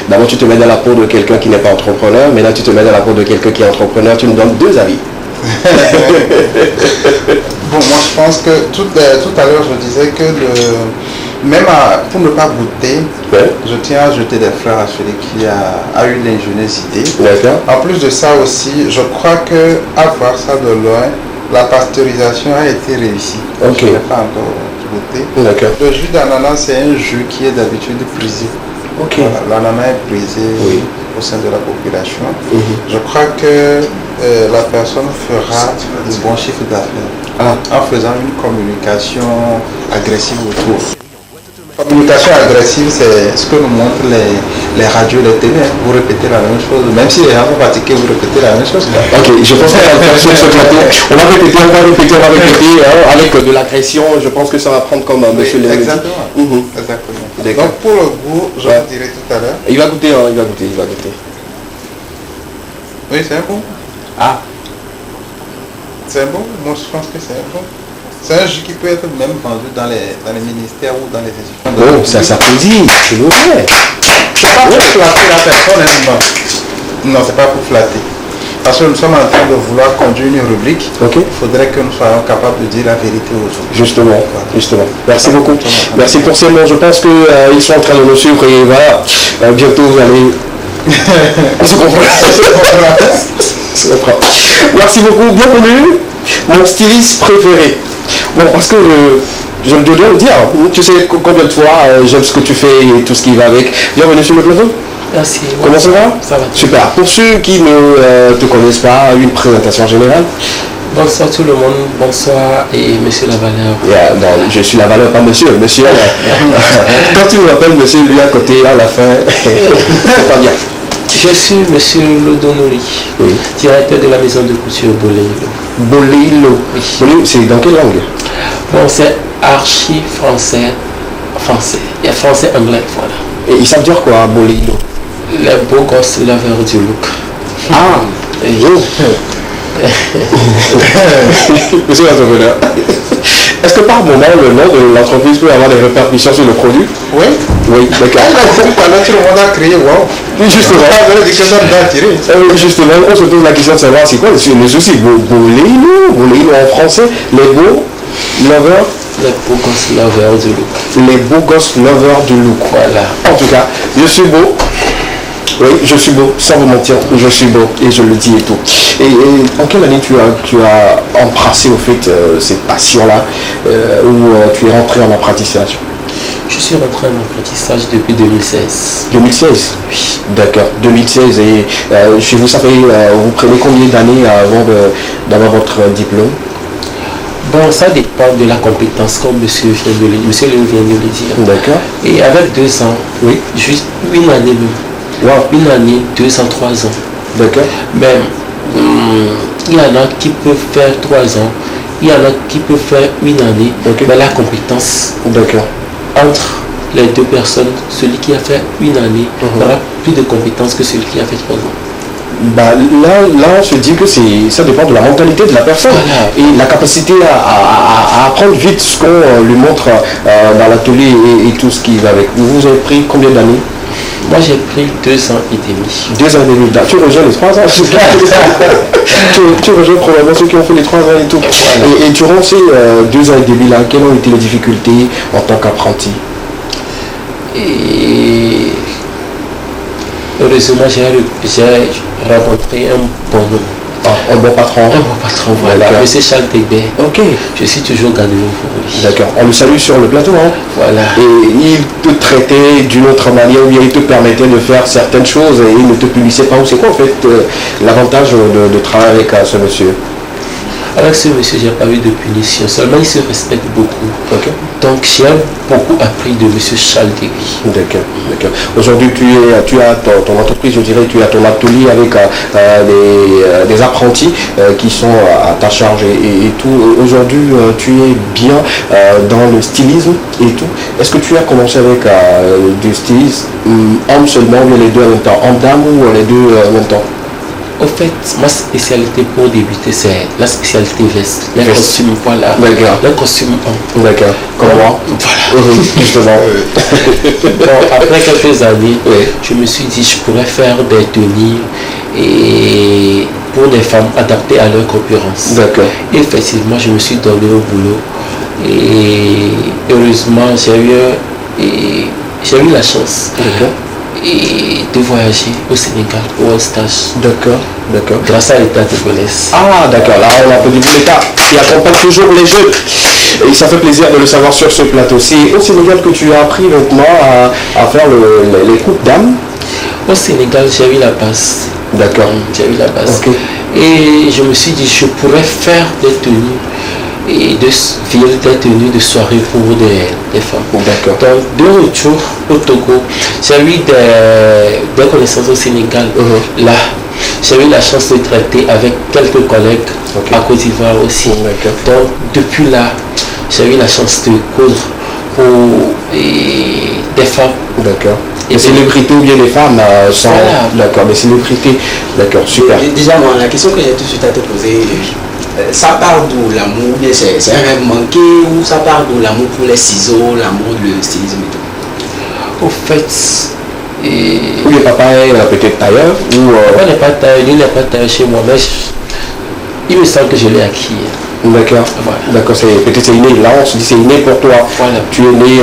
d'abord tu te mets dans la peau de quelqu'un qui n'est pas entrepreneur, mais là tu te mets dans la peau de quelqu'un qui est entrepreneur, tu nous donnes deux avis. Bon, moi je pense que tout à l'heure je disais que pour ne pas goûter, je tiens à jeter des fleurs à celui qui a eu l'ingéniosité. En plus de ça aussi, je crois que à voir ça de loin, la pasteurisation a été réussie. Je n'ai pas encore goûté. Le jus d'ananas, c'est un jus qui est d'habitude brisé. Voilà, l'ananas est brisé au sein de la population. Je crois que la personne fera du bon chiffre d'affaires en faisant une communication agressive autour. Communication agressive, c'est ce que nous montrent les radios, les télé. Vous répétez la même chose, même si les gens sont fatigués, vous répétez la même chose. Ok, je pense qu'on va faire sur ce plateau. On va répéter, avec de l'agression. Je pense que ça va prendre comme monsieur Léo. Exactement. Exactement. Donc pour le goût, je vous dirai tout à l'heure. Il va goûter, il va goûter. Oui, c'est un bon. Ah. C'est bon, moi je pense que c'est un bon. C'est un jus qui peut être même vendu dans les ministères ou dans les institutions. Oh, ça s'applaudit, c'est vrai. C'est pas pour flatter la personne, non, c'est pas pour flatter. Parce que nous sommes en train de vouloir conduire une rubrique. Il faudrait que nous soyons capables de dire la vérité aux autres. Justement. Merci beaucoup. Merci pour ces mots. Je pense qu'ils sont en train de nous suivre et voilà, bientôt vous allez... Se comprendre. Merci beaucoup. Bienvenue, mon styliste préféré. Bon, parce que je dois le dire, tu sais combien de fois j'aime ce que tu fais et tout ce qui va avec. Bienvenue sur le plateau. Merci. Comment ça va? Ça va. Super. Pour ceux qui ne te connaissent pas, une présentation générale. Bonsoir tout le monde, bonsoir et monsieur Lavaleur. Non, je suis Lavaleur, pas monsieur. Monsieur, quand tu m'appelles monsieur, lui à côté, à la fin, c'est pas bien. Je suis monsieur Lodonori, directeur de la maison de couture Boleilo. Boleilo. Oui. C'est dans quelle langue? Bon, c'est archi français. Il y a français-anglais, voilà. Et ils savent dire quoi, Boleilo? Les beaux gosses laveurs du look. Ah, monsieur l'entrepreneur, est-ce que par moment le nom de l'entreprise peut avoir des répercussions sur le produit? Oui, d'accord. Pendant tout le monde a crié, wow. Justement, on se pose la question de savoir c'est quoi le souci. Boleilo en français, les beaux lovers. Les beaux gosses lovers du look. Les beaux gosses lovers du look. Voilà. En tout cas, je suis beau. Oui, je suis beau, sans vous mentir, je suis beau et je le dis et tout. Et en quelle année tu as embrassé au fait cette passion-là où tu es rentré en apprentissage? Je suis rentré en apprentissage depuis 2016. 2016? Oui. D'accord, 2016. Et chez vous, ça fait, vous prenez combien d'années avant d'avoir votre diplôme? Bon, ça dépend de la compétence, comme monsieur Léo vient de le dire. D'accord. Et avec 2 ans, oui, juste une année même. Wow. Une année, 2 ans, 3 ans. D'accord. Mais il y en a qui peuvent faire 3 ans, il y en a qui peuvent faire une année. Mais la compétence entre les deux personnes, celui qui a fait une année aura plus de compétences que celui qui a fait 3 ans. là, on se dit que ça dépend de la mentalité de la personne et la capacité à apprendre vite ce qu'on lui montre dans l'atelier et tout ce qui va avec. Vous avez pris combien d'années? Moi j'ai pris 2 ans et demi. 2 ans et demi. Tu rejoins les 3 ans. tu rejoins probablement ceux qui ont fait les 3 ans et tout. Voilà. Et durant ces 2 ans et demi là, quelles ont été les difficultés en tant qu'apprenti? Et heureusement j'ai rencontré un bon patron. Un bon patron, voilà. Monsieur Charles Tegbé. Ok. Je suis toujours gardé pour lui. D'accord. On le salue sur le plateau, hein. Voilà. Et il te traitait d'une autre manière, ou bien il te permettait de faire certaines choses et il ne te punissait pas. C'est quoi en fait l'avantage de travailler avec ce monsieur? Avec ce monsieur, j'ai pas eu de punition. Seulement, il se respecte beaucoup. Okay. Donc, j'ai beaucoup appris de monsieur Charles Tegbé. D'accord, d'accord. Aujourd'hui, tu as ton entreprise, je dirais, tu as ton atelier avec des apprentis qui sont à ta charge et tout. Aujourd'hui, tu es bien dans le stylisme et tout. Est-ce que tu as commencé avec du stylisme homme seulement, ou les deux en même temps, homme-dame ou les deux en même temps? Au fait, ma spécialité pour débuter, c'est la spécialité veste. Les costumes, voilà. D'accord. Les costumes hommes. D'accord. Comme moi. Voilà. Justement. Bon, après quelques années, je me suis dit, je pourrais faire des tenues et pour des femmes adaptées à leur concurrence. D'accord. Et effectivement, je me suis donné au boulot. Et heureusement, j'ai eu la chance. D'accord. Et de voyager au Sénégal pour un stage. D'accord, d'accord. Grâce à l'État de Gonesse. Ah d'accord, là on applaudit l'État qui accompagne toujours les jeunes. Et ça fait plaisir de le savoir sur ce plateau. C'est au Sénégal que tu as appris maintenant à faire les coupes d'âme? Au Sénégal, j'ai eu la base. D'accord. J'ai eu la base. Okay. Et je me suis dit, je pourrais faire des tenues et des tenues de soirée pour des femmes. D'accord. Donc, de retour au Togo, j'ai eu des connaissances au Sénégal. Là, j'ai eu la chance de traiter avec quelques collègues à Côte d'Ivoire aussi. Donc, depuis là, j'ai eu la chance de coudre pour des femmes. D'accord. Les célébrités ou bien les femmes sont... Voilà. D'accord, les célébrités. D'accord, super. Déjà, moi, la question que j'ai tout de suite à te poser... ça part d'où l'amour? C'est un rêve manqué ou ça part d'où l'amour pour les ciseaux, l'amour du stylisme et tout? Au fait, ou le papa est peut-être tailleur ou papa n'est pas tailleur, il n'est pas tailleur chez moi, mais il me semble que je l'ai acquis. D'accord, voilà. D'accord, peut-être c'est inné, là on se dit c'est inné pour toi. Voilà. Tu es né,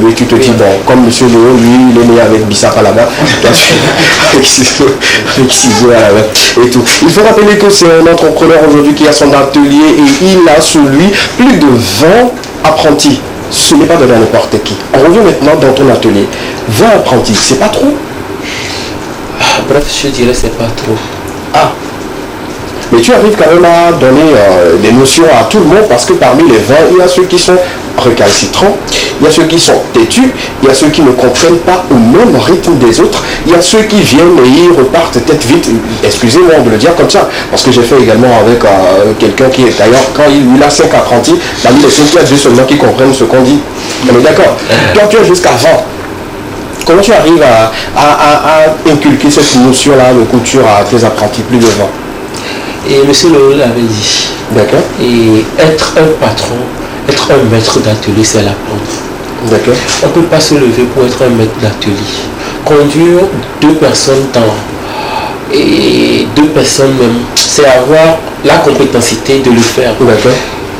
lui tu te dis bon, comme monsieur Léo, lui il est né avec Bissap à la main, avec ciseaux à la main et tout. Il faut rappeler que c'est un entrepreneur aujourd'hui qui a son atelier et il a sous lui plus de 20 apprentis. Ce n'est pas de n'importe qui. On revient maintenant dans ton atelier. 20 apprentis, c'est pas trop? Bref, je dirais c'est pas trop. Ah. Mais tu arrives quand même à donner des notions à tout le monde parce que parmi les 20, il y a ceux qui sont récalcitrants, il y a ceux qui sont têtus, il y a ceux qui ne comprennent pas au même rythme des autres, il y a ceux qui viennent et ils repartent tête vite. Excusez-moi de le dire comme ça, parce que j'ai fait également avec quelqu'un qui est d'ailleurs, quand il a 5 apprentis, parmi les 5, il y a 2 seulement qui comprennent ce qu'on dit. On est d'accord? Toi, tu es jusqu'à 20. Comment tu arrives à inculquer cette notion-là de couture à tes apprentis, plus de 20? Et M. Léo l'avait dit. D'accord. Et être un patron, être un maître d'atelier, c'est l'apprendre. D'accord. On ne peut pas se lever pour être un maître d'atelier. Conduire 2 personnes et 2 personnes même, c'est avoir la compétentité de le faire. D'accord.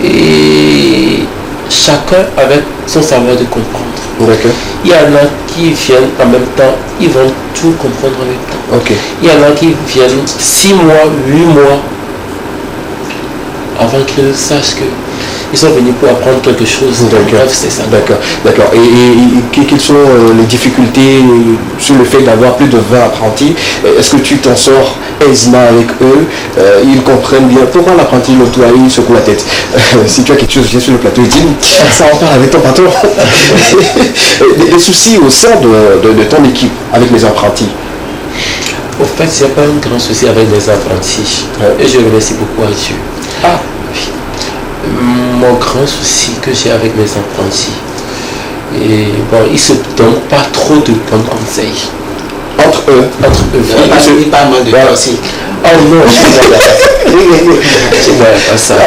Et chacun avec son savoir de comprendre. D'accord. Il y en a qui viennent en même temps, ils vont tout comprendre en même temps. Ok. Il y en a qui viennent 6 mois, 8 mois avant qu'ils sachent qu'ils sont venus pour apprendre quelque chose. D'accord. Bref, c'est ça. D'accord. D'accord. Et quelles sont les difficultés sur le fait d'avoir plus de 20 apprentis? Est-ce que tu t'en sors aisément avec eux? Ils comprennent bien. Pourquoi l'apprenti le toit, il secoue la tête? Si tu as quelque chose, viens sur le plateau et dis-nous. Ça en parle avec ton patron. Des soucis au sein de ton équipe avec les apprentis? Au fait, il n'y a pas un grand souci avec les apprentis. Et je remercie beaucoup à Dieu. Ah. Mon grand souci que j'ai avec mes apprentis, et bon, ils ne se donnent pas trop de bons conseils. Entre eux. Il parle mal de toi aussi. Oh non,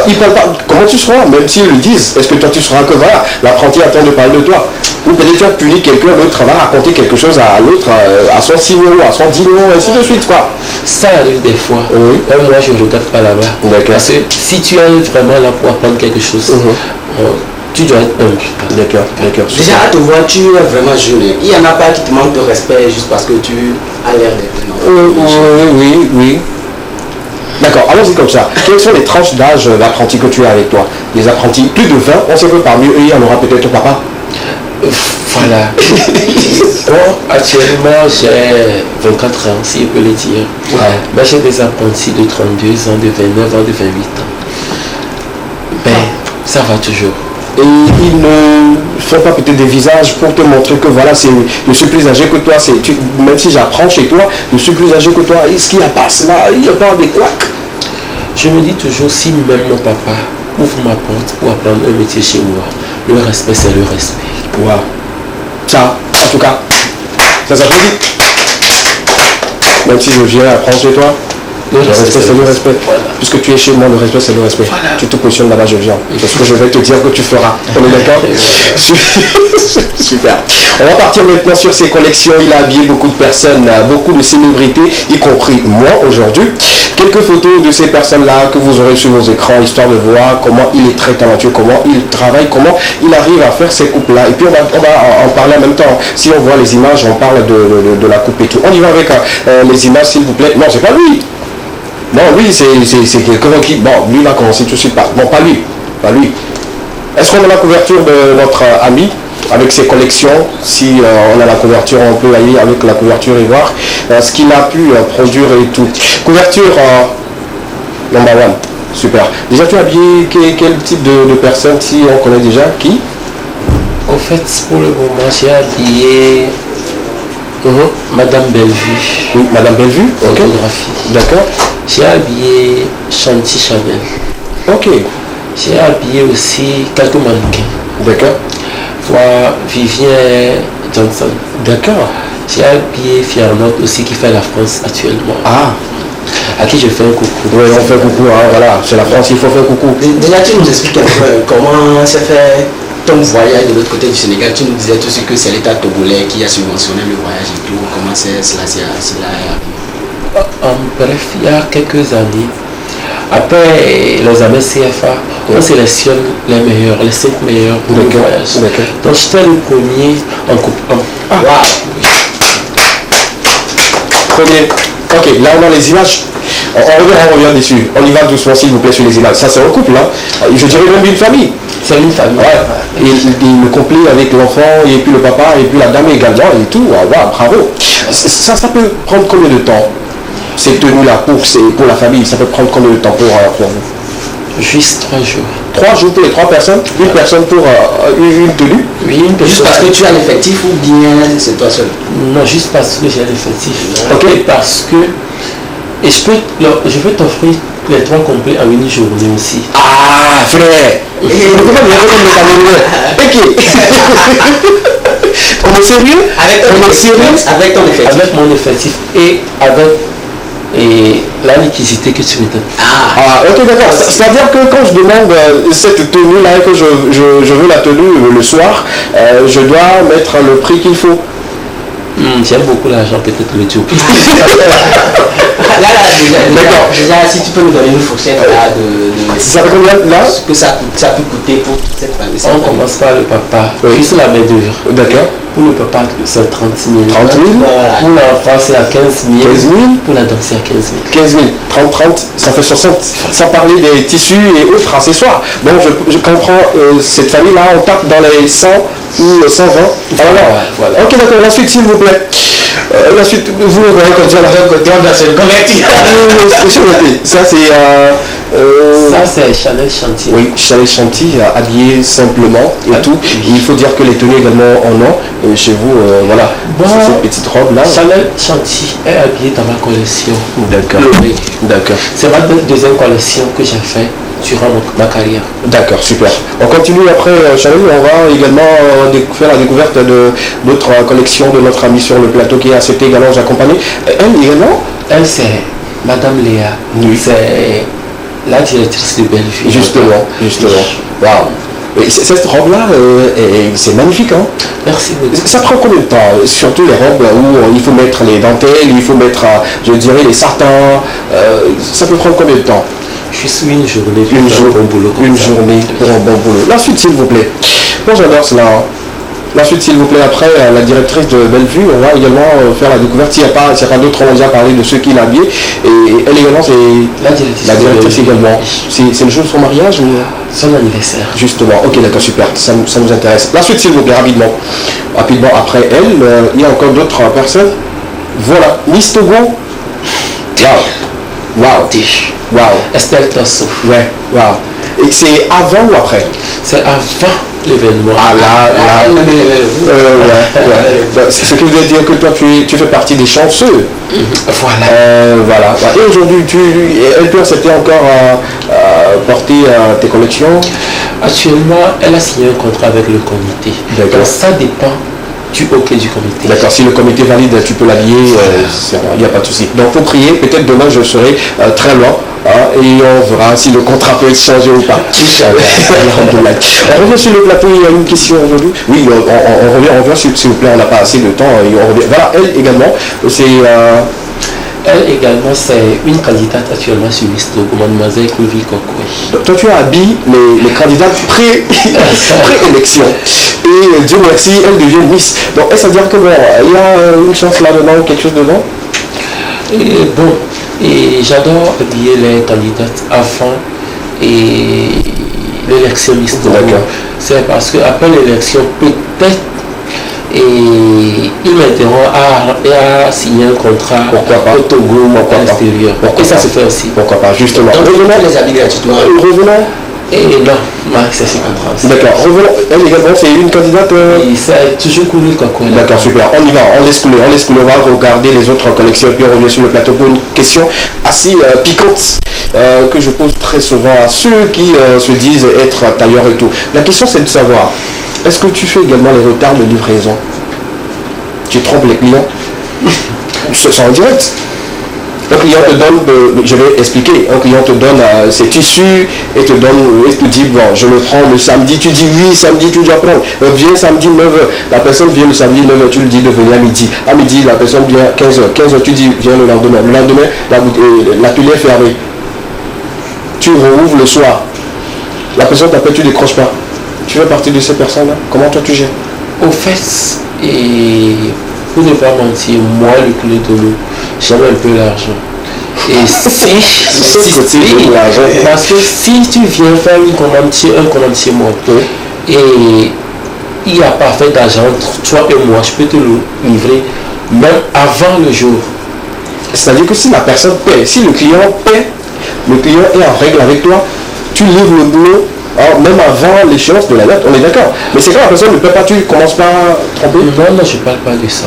ils parlent pas. Comment tu seras, même s'ils le disent, est-ce que toi tu seras que voilà, l'apprenti attend de parler de toi? Ou peut-être tu as puni quelqu'un, l'autre va raconter quelque chose à l'autre, à son 6 euros, à son 10 euros, ainsi de suite, quoi. Ça arrive des fois. Oui. Même moi, je ne regarde pas là-bas. D'accord. Parce que si tu es vraiment là pour apprendre quelque chose, tu dois être humble. D'accord. Déjà, à te voir, tu es vraiment jeune. Il n'y en a pas qui te manquent de respect juste parce que tu as l'air d'être. Oui. D'accord, allons-y comme ça. Quelles sont les tranches d'âge d'apprentis que tu as avec toi? Les apprentis, plus de 20, on sait que parmi eux, il y en aura peut-être papa. Voilà. Bon, actuellement, j'ai 24 ans, si je peux le dire. Ouais. Mais j'ai des apprentis de 32 ans, de 29 ans, de 28 ans. Ben, ça va toujours. Et ils ne font pas peut-être des visages pour te montrer que voilà, je suis plus âgé que toi, même si j'apprends chez toi, je suis plus âgé que toi, est-ce qu'il n'y a pas cela? Il n'y a pas des claques? Je me dis toujours, si même mon papa ouvre ma porte pour apprendre un métier chez moi, le respect, c'est le respect. Wow. Ça, en tout cas, ça s'applaudit. Même si je viens apprendre chez toi, le respect, c'est le respect. Voilà. Puisque tu es chez moi, le respect, c'est le respect. Voilà. Tu te positionnes là-bas, je viens. C'est ce que je vais te dire que tu feras. On est d'accord? Super. On va partir maintenant sur ses collections. Il a habillé beaucoup de personnes, beaucoup de célébrités, y compris moi aujourd'hui. Quelques photos de ces personnes-là que vous aurez sur vos écrans, histoire de voir comment il est très talentueux, comment il travaille, comment il arrive à faire ces coupes-là. Et puis on va en parler en même temps. Si on voit les images, on parle de la coupe et tout. On y va avec les images, s'il vous plaît. Non, c'est pas lui. Non, lui, c'est quelqu'un qui... Bon, lui va commencer tout de suite par... Bon, pas lui. Est-ce qu'on a la couverture de notre ami avec ses collections? Si on a la couverture, on peut aller avec la couverture et voir ce qu'il a pu produire et tout. Couverture number one. Super. Déjà, tu as habillé quel type de personne, si on connaît déjà? Qui? En fait, pour le moment, j'ai habillé Madame Bellevue. Oui, Madame Bellevue. Ok. D'accord. J'ai habillé Chanty Chanel. Ok. J'ai habillé aussi quelques mannequins. D'accord. Toi, Vivien Johnson. D'accord. J'ai habillé Fiernotte aussi qui fait la France actuellement. Ah. À qui je fais un coucou. Oui, on fait coucou, hein, voilà. C'est la France, il faut faire coucou. Déjà, tu nous expliques un peu comment s'est fait ton voyage de l'autre côté du Sénégal. Tu nous disais tout ce que c'est l'État togolais qui a subventionné le voyage et tout. Comment cela arrivé? Bref, il y a quelques années, après les années CFA, on sélectionne les meilleurs, les 5 meilleurs pour le voyage. Donc j'étais le premier en coupe 1. Ah. Wow. Premier. Ok, là on a les images. On revient dessus. On y va doucement s'il vous plaît sur les images. Ça c'est un couple là. Je dirais même une famille. C'est une famille. Ouais. Et le complet avec l'enfant et puis le papa et puis la dame également et tout. Wow, bravo. Ça peut prendre combien de temps? Ces tenues-là pour la famille, ça peut prendre combien de temps pour vous? Juste 3 jours. 3 jours pour les 3 personnes? Une personne pour une tenue? Oui, une personne. Juste parce que tu as l'effectif ou bien c'est toi seul? Non, juste parce que j'ai l'effectif. Ok. Et parce que... Et je peux t'offrir les 3 complets en une journée aussi. Ah, frère! Ok. On est sérieux? Avec ton effectif. Avec mon effectif et avec la liquidité que tu me donnes. Ah, ok, d'accord. C'est-à-dire que quand je demande cette tenue-là et que je veux la tenue le soir, je dois mettre le prix qu'il faut. J'aime beaucoup l'argent, peut-être le Dieu. D'accord. Déjà, si tu peux nous donner une fourchette là de Ça fait combien là? Ce que ça peut coûter pour cette famille. On commence par le papa. Oui, c'est la main d'œuvre. D'accord. Pour le papa, c'est 30 000. 30 000. Voilà. Pour l'enfant, c'est à 15 000. 15 000. Pour la danse, c'est à 15 000. 15 000. 30, ça fait 60. Sans parler des tissus et autres accessoires. Donc je comprends cette famille-là, on tape dans les 100 ou 120. Voilà. Ok, d'accord. La suite, s'il vous plaît. La suite, vous le voyez quand tu as la côté, on va se le convertir. Ça, c'est Ça, c'est Chanel Chanty. Oui, Chanel Chanty, habillé simplement et tout. Et il faut dire que les tenues également en ont. Chez vous, voilà, bon, cette petite robe-là. Chanel Chanty est habillée dans ma collection. D'accord. D'accord. C'est ma deuxième collection que j'ai fait durant ma carrière. D'accord, super. On continue après, Chanel, on va également faire la découverte de d'autres collections de notre amie sur le plateau qui a accepté également de nous accompagner. Elle également? Elle, c'est Madame Léa. Oui. C'est la directrice de Bellevue. Justement. Waouh. Cette robe-là, c'est magnifique, hein? Merci beaucoup. Ça prend combien de temps? Surtout les robes où il faut mettre les dentelles, il faut mettre, je dirais, les satins. Ça peut prendre combien de temps? Juste une journée. Une journée pour un bon boulot. La suite, s'il vous plaît. Bon, j'adore cela. Hein. La suite, s'il vous plaît, après, la directrice de Bellevue, on va également faire la découverte. S'il n'y a pas d'autres, on va déjà parler de ceux qui l'ont habillé. Et elle également, c'est la directrice également. C'est le jour de son mariage ou son anniversaire? Justement, ok, d'accord, super, ça nous intéresse. La suite, s'il vous plaît, rapidement. Rapidement, après elle, il y a encore d'autres personnes. Voilà, Miss Togo. Waouh. Estelle Tasso. Ouais, waouh. Et c'est avant ou après? C'est avant l'événement. Ah là. Ouais. C'est ce qui veut dire que toi, tu fais partie des chanceux. Voilà. Et aujourd'hui, elle peut accepter encore porter tes collections? Actuellement, elle a signé un contrat avec le comité. D'accord. Donc ça dépend du OK du comité. D'accord, si le comité valide, tu peux l'habiller, il n'y a pas de souci. Donc, il faut prier, peut-être demain je serai très loin, et on verra si le contrat peut être changé ou pas. On revient sur le plateau, il y a une question aujourd'hui. Oui, on revient, s'il vous plaît, on n'a pas assez de temps, et on revient. Voilà, elle également, c'est... Elle également, c'est une candidate actuellement sur Miss Togo, mademoiselle Chloé Kokoui. Toi, tu as habillé les candidates pré-élection. Et Dieu merci, elle devient Miss. Donc, est-ce à dire que bon, il y a une chance là-dedans, quelque chose dedans? Et j'adore habiller les candidates avant l'élection Miss Togo. C'est parce qu'après l'élection, peut-être, et il m'interrompt à signer un contrat au Togo ou à l'extérieur. Et ça se fait aussi. Pourquoi pas, justement. Revenons les habits gratuitement. Revenons. Et non, c'est ce contrat. D'accord. Revenons. Elle également, c'est une candidate. C'est toujours couru quoi. D'accord, super. On y va, on laisse couler. On va regarder les autres collections et puis on revient sur le plateau pour une question assez piquante que je pose très souvent à ceux qui se disent être tailleurs et tout. La question, c'est de savoir. Est-ce que tu fais également les retards de livraison? Tu trompes les clients? C'est en direct. Un client te donne, je vais expliquer, un client te donne ses tissus et te donne, et te dit, bon, je le prends le samedi, tu dis oui, samedi tu dois prendre, viens samedi 9h, la personne vient le samedi 9h, tu lui dis de venir à midi, la personne vient 15h, tu dis viens le lendemain, l'atelier est fermé, tu rouvres le soir, la personne t'appelle, tu ne décroches pas. Tu fais partie de ces personnes-là? Comment toi tu gères? Au fait, et pour ne pas mentir, moi le clé de l'eau, j'aime un peu l'argent. Et parce que si tu viens faire un commande chez moi, et il n'y a pas fait d'argent entre toi et moi, je peux te le livrer même avant le jour. C'est-à-dire que si la personne paie, si le client paie, le client est en règle avec toi, tu livres le boulot. Alors, même avant l'échéance de la date, on est d'accord. Mais c'est quand la personne ne peut pas, tu commences pas à tromper? Non, je ne parle pas de ça.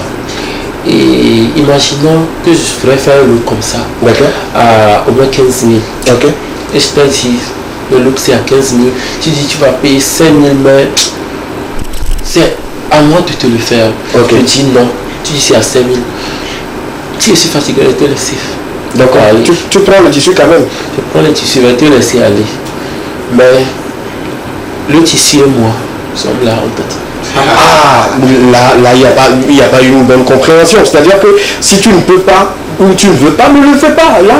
Et imaginons que je voudrais faire un look comme ça. D'accord. À au moins 15 000. Ok. Et je te dis, le look c'est à 15 000. Tu dis, tu vas payer 5 000, mais c'est à moi de te le faire. Okay. Je dis non. Tu dis, c'est à 5 000. Si je suis fatigué, je vais te laisser. D'accord. Tu prends le tissu quand même? Je prends le tissu, je vais te laisser aller. Mais le tissu et moi sommes là en fait. Là, il n'y a pas une bonne compréhension. C'est-à-dire que si tu ne peux pas ou tu ne veux pas, ne le fais pas. Là,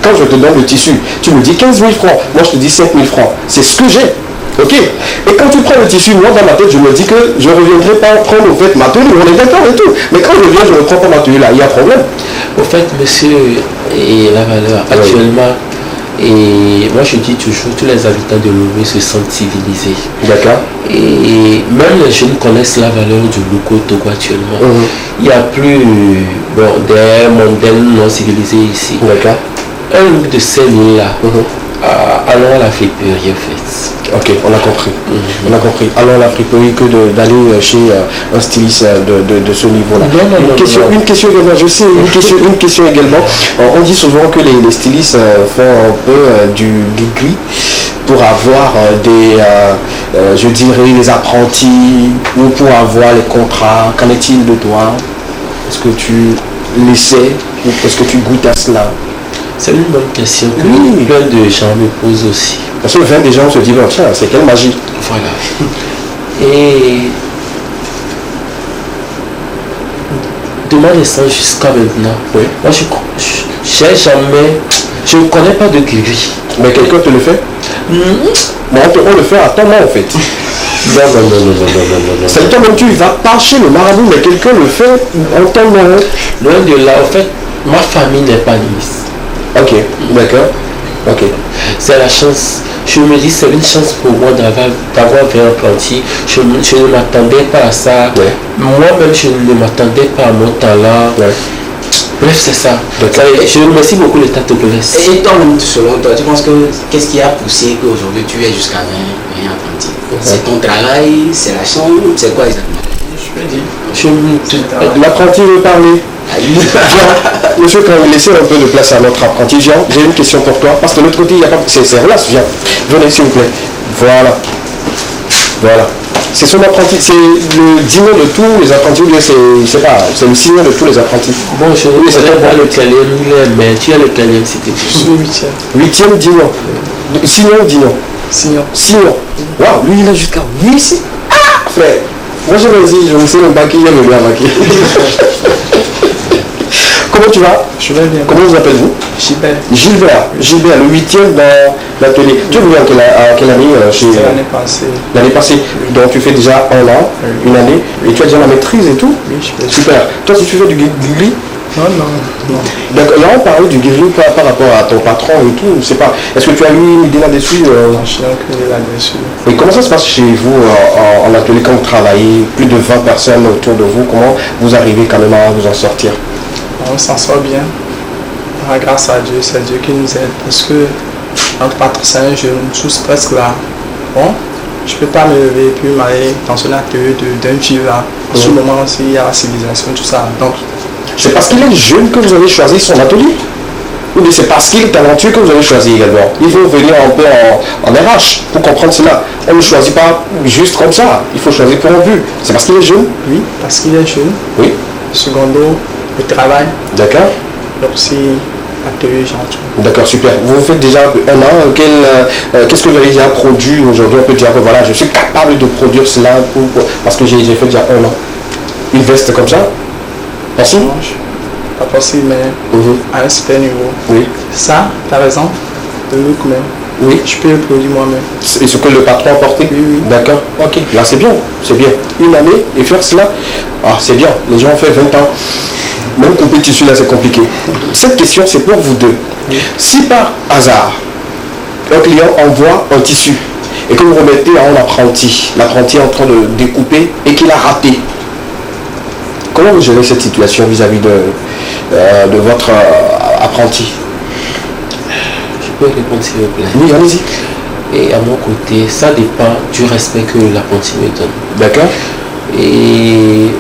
quand je te donne le tissu, tu me dis 15 000 francs. Moi, je te dis 5 000 francs. C'est ce que j'ai. Ok. Et quand tu prends le tissu, moi, dans ma tête, je me dis que je ne reviendrai pas prendre au fait ma tenue. On est d'accord et tout. Mais quand je viens, je ne prends pas ma tenue là. Il y a problème. Au fait, monsieur, et la valeur, actuellement, et moi je dis toujours, tous les habitants de Lomé se sentent civilisés. D'accord. Et même les jeunes connaissent la valeur du loco Togo actuellement. Il n'y a plus des mondaines non civilisés ici. D'accord. Un look de 5 000 là, allons à la friperie en fait. Ok, on a compris. On a compris. Allons à la friperie que d'aller chez un styliste de ce niveau-là. Une question également, je sais, une question également. On dit souvent que les stylistes font un peu du gris pour avoir je dirais, les apprentis ou pour avoir les contrats. Qu'en est-il de toi? Est-ce que tu l'essaies ou est-ce que tu goûtes à cela? C'est une bonne question que plein de gens me posent aussi. Parce que 20 des gens se disent, tiens, c'est quelle magie. Voilà. Et de ma naissance jusqu'à maintenant, moi je ne connais pas de gris. Mais quelqu'un te le fait? Bon, on le fait à ton nom en fait. Non. C'est toi-même, tu ne vas pas chez le marabout, mais quelqu'un le fait en ton nom. Loin de là, en fait, ma famille n'est pas nice. Ok, d'accord. Ok. C'est la chance. Je me dis c'est une chance pour moi d'avoir fait un apprenti. Je ne m'attendais pas à ça. Ouais. Moi-même, je ne m'attendais pas à mon talent. Ouais. Bref, c'est ça. Je remercie beaucoup l'État de Grèce. Et toi, selon toi, tu penses que qu'est-ce qui a poussé qu'aujourd'hui tu es jusqu'à 20 apprentis? C'est ton travail, c'est la chambre, c'est quoi exactement? L'apprenti veut parler. Monsieur, quand vous laissez un peu de place à notre apprenti, Jean, j'ai une question pour toi. Parce que de l'autre côté, il n'y a pas. C'est relax, viens. Venez, s'il vous plaît. Voilà. C'est son apprenti, c'est le dîner de tous les apprentis, ou bien c'est le signe de tous les apprentis. Bon, je ne sais pas lequel mais tu as lequel c'était. Huitième dîner. Sinon, dîner. Sinon. Waouh, lui il a jusqu'à 8. Ah, frère. Moi je me dis, je me sais le baquet, il aime bien baquet. Comment tu vas? Je vais bien. Comment vous appelez-vous? Gilbert, le 8e dans l'atelier. Tu es venu en quelle année l'année passée. L'année passée. Donc tu fais déjà un an, une année, et tu as déjà la maîtrise et tout? Oui, je fais. Super. Toi, si tu fais du gris? Non. D'accord. Là, on parlait du gris par rapport à ton patron et tout. Je sais pas. Est-ce que tu as eu une idée là-dessus? Non, je n'ai aucune idée là-dessus. Et comment ça se passe chez vous en atelier quand vous travaillez? Plus de 20 personnes autour de vous. Comment vous arrivez quand même à vous en sortir? On s'en sort bien. Grâce à Dieu, c'est Dieu qui nous aide. Parce que notre patron, c'est un jeune, tous presque là. Bon, je ne peux pas me lever et puis m'aller dans un atelier d'un vieux là. En ce moment aussi, il y a la civilisation, tout ça. Donc, c'est parce qu'il est jeune que vous avez choisi son atelier? Ou bien c'est parce qu'il est talentueux que vous avez choisi également? Il faut venir un peu en RH pour comprendre cela. On ne choisit pas juste comme ça. Il faut choisir pour un but. C'est parce qu'il est jeune? Oui, parce qu'il est jeune. Oui. Secondo, le travail. D'accord. Donc aussi, atelier gentil. D'accord, super. Vous faites déjà un an. Qu'est-ce que vous avez déjà produit aujourd'hui? On peut dire que voilà, je suis capable de produire cela parce que j'ai fait déjà un an. Une veste comme ça? Merci. Pas possible, mais à un certain niveau. Oui. Ça, par exemple, le look même. Oui. Je peux le produire moi-même. Et ce que le patron a porté? Oui. D'accord. Ok. Là, c'est bien. C'est bien. Une année et faire cela. Ah, c'est bien. Les gens ont fait 20 ans. Même couper le tissu là, c'est compliqué. Cette question, c'est pour vous deux. Oui. Si par hasard, un client envoie un tissu et que vous remettez à un apprenti, l'apprenti est en train de découper et qu'il a raté, comment vous gérez cette situation vis-à-vis de votre apprenti? Je peux répondre s'il vous plaît? Oui, allez-y. Et à mon côté, ça dépend du respect que l'apprenti me donne. D'accord. Et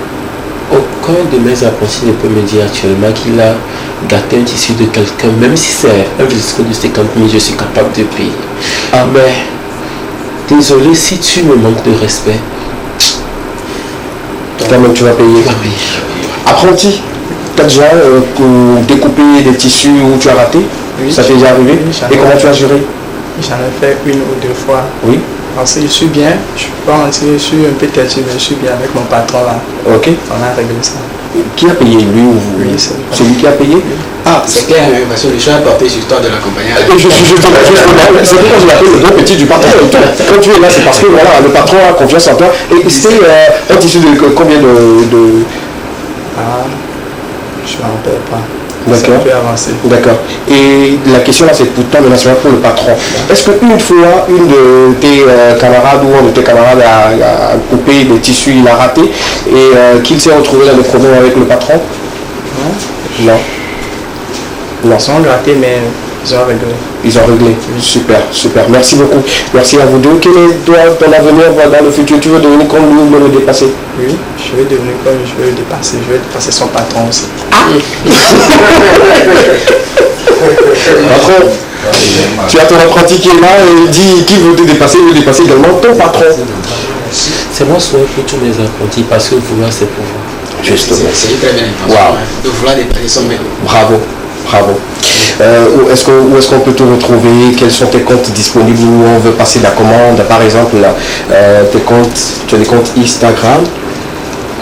aucun de mes apprentis ne peut me dire actuellement qu'il a gâté un tissu de quelqu'un, même si c'est un disque de 50 000, je suis capable de payer. Ah, mais désolé, si tu me manques de respect, toi-même tu vas payer. Oui. Apprenti, tu as déjà découpé des tissus où tu as raté? Oui. Ça t'est déjà arrivé? Oui, et comment tu as géré? J'en ai fait une ou deux fois. Oui. Parce que je suis bien, je ne peux pas mentir, je suis un peu têtu, mais je suis bien avec mon patron là. Ok. On a réglé ça. Qui a payé, lui ou vous? Oui, c'est lui qui a payé? Oui. Ah, c'est clair, parce que le choix est porté sur toi de l'accompagner. C'est pourquoi je l'appelle le bon petit du patron. Quand tu es là, c'est parce que voilà, le patron a confiance en toi. Et c'était un tissu de combien de... Ah, je ne me rappelle pas. D'accord. D'accord. Et la question là, c'est pour toi, maintenant, c'est pour le patron. Est-ce qu'une fois, une de tes camarades ou un de tes camarades a coupé des tissus, il a raté et qu'il s'est retrouvé dans le problème avec le patron? Non. Non. Ils sont grattés, mais Ils ont réglé. Ils ont réglé. Super, super. Merci beaucoup. Merci à vous deux. Quel est toi, ton avenir dans le futur? Tu veux devenir comme lui ou me le dépasser? Oui, je vais devenir comme je vais le dépasser. Je vais dépasser son patron aussi. Patron, tu as ton apprenti qui est là et il dit qui veut te dépasser, il veut dépasser également ton patron. C'est mon souhait pour tous mes apprentis parce que vouloir c'est pouvoir. Justement. C'est une très belle intention. Wow. De vouloir dépasser son maître. Bravo, bravo. Où est-ce qu'on peut te retrouver? Quels sont tes comptes disponibles où on veut passer la commande? Par exemple, tes comptes, tu as des comptes Instagram?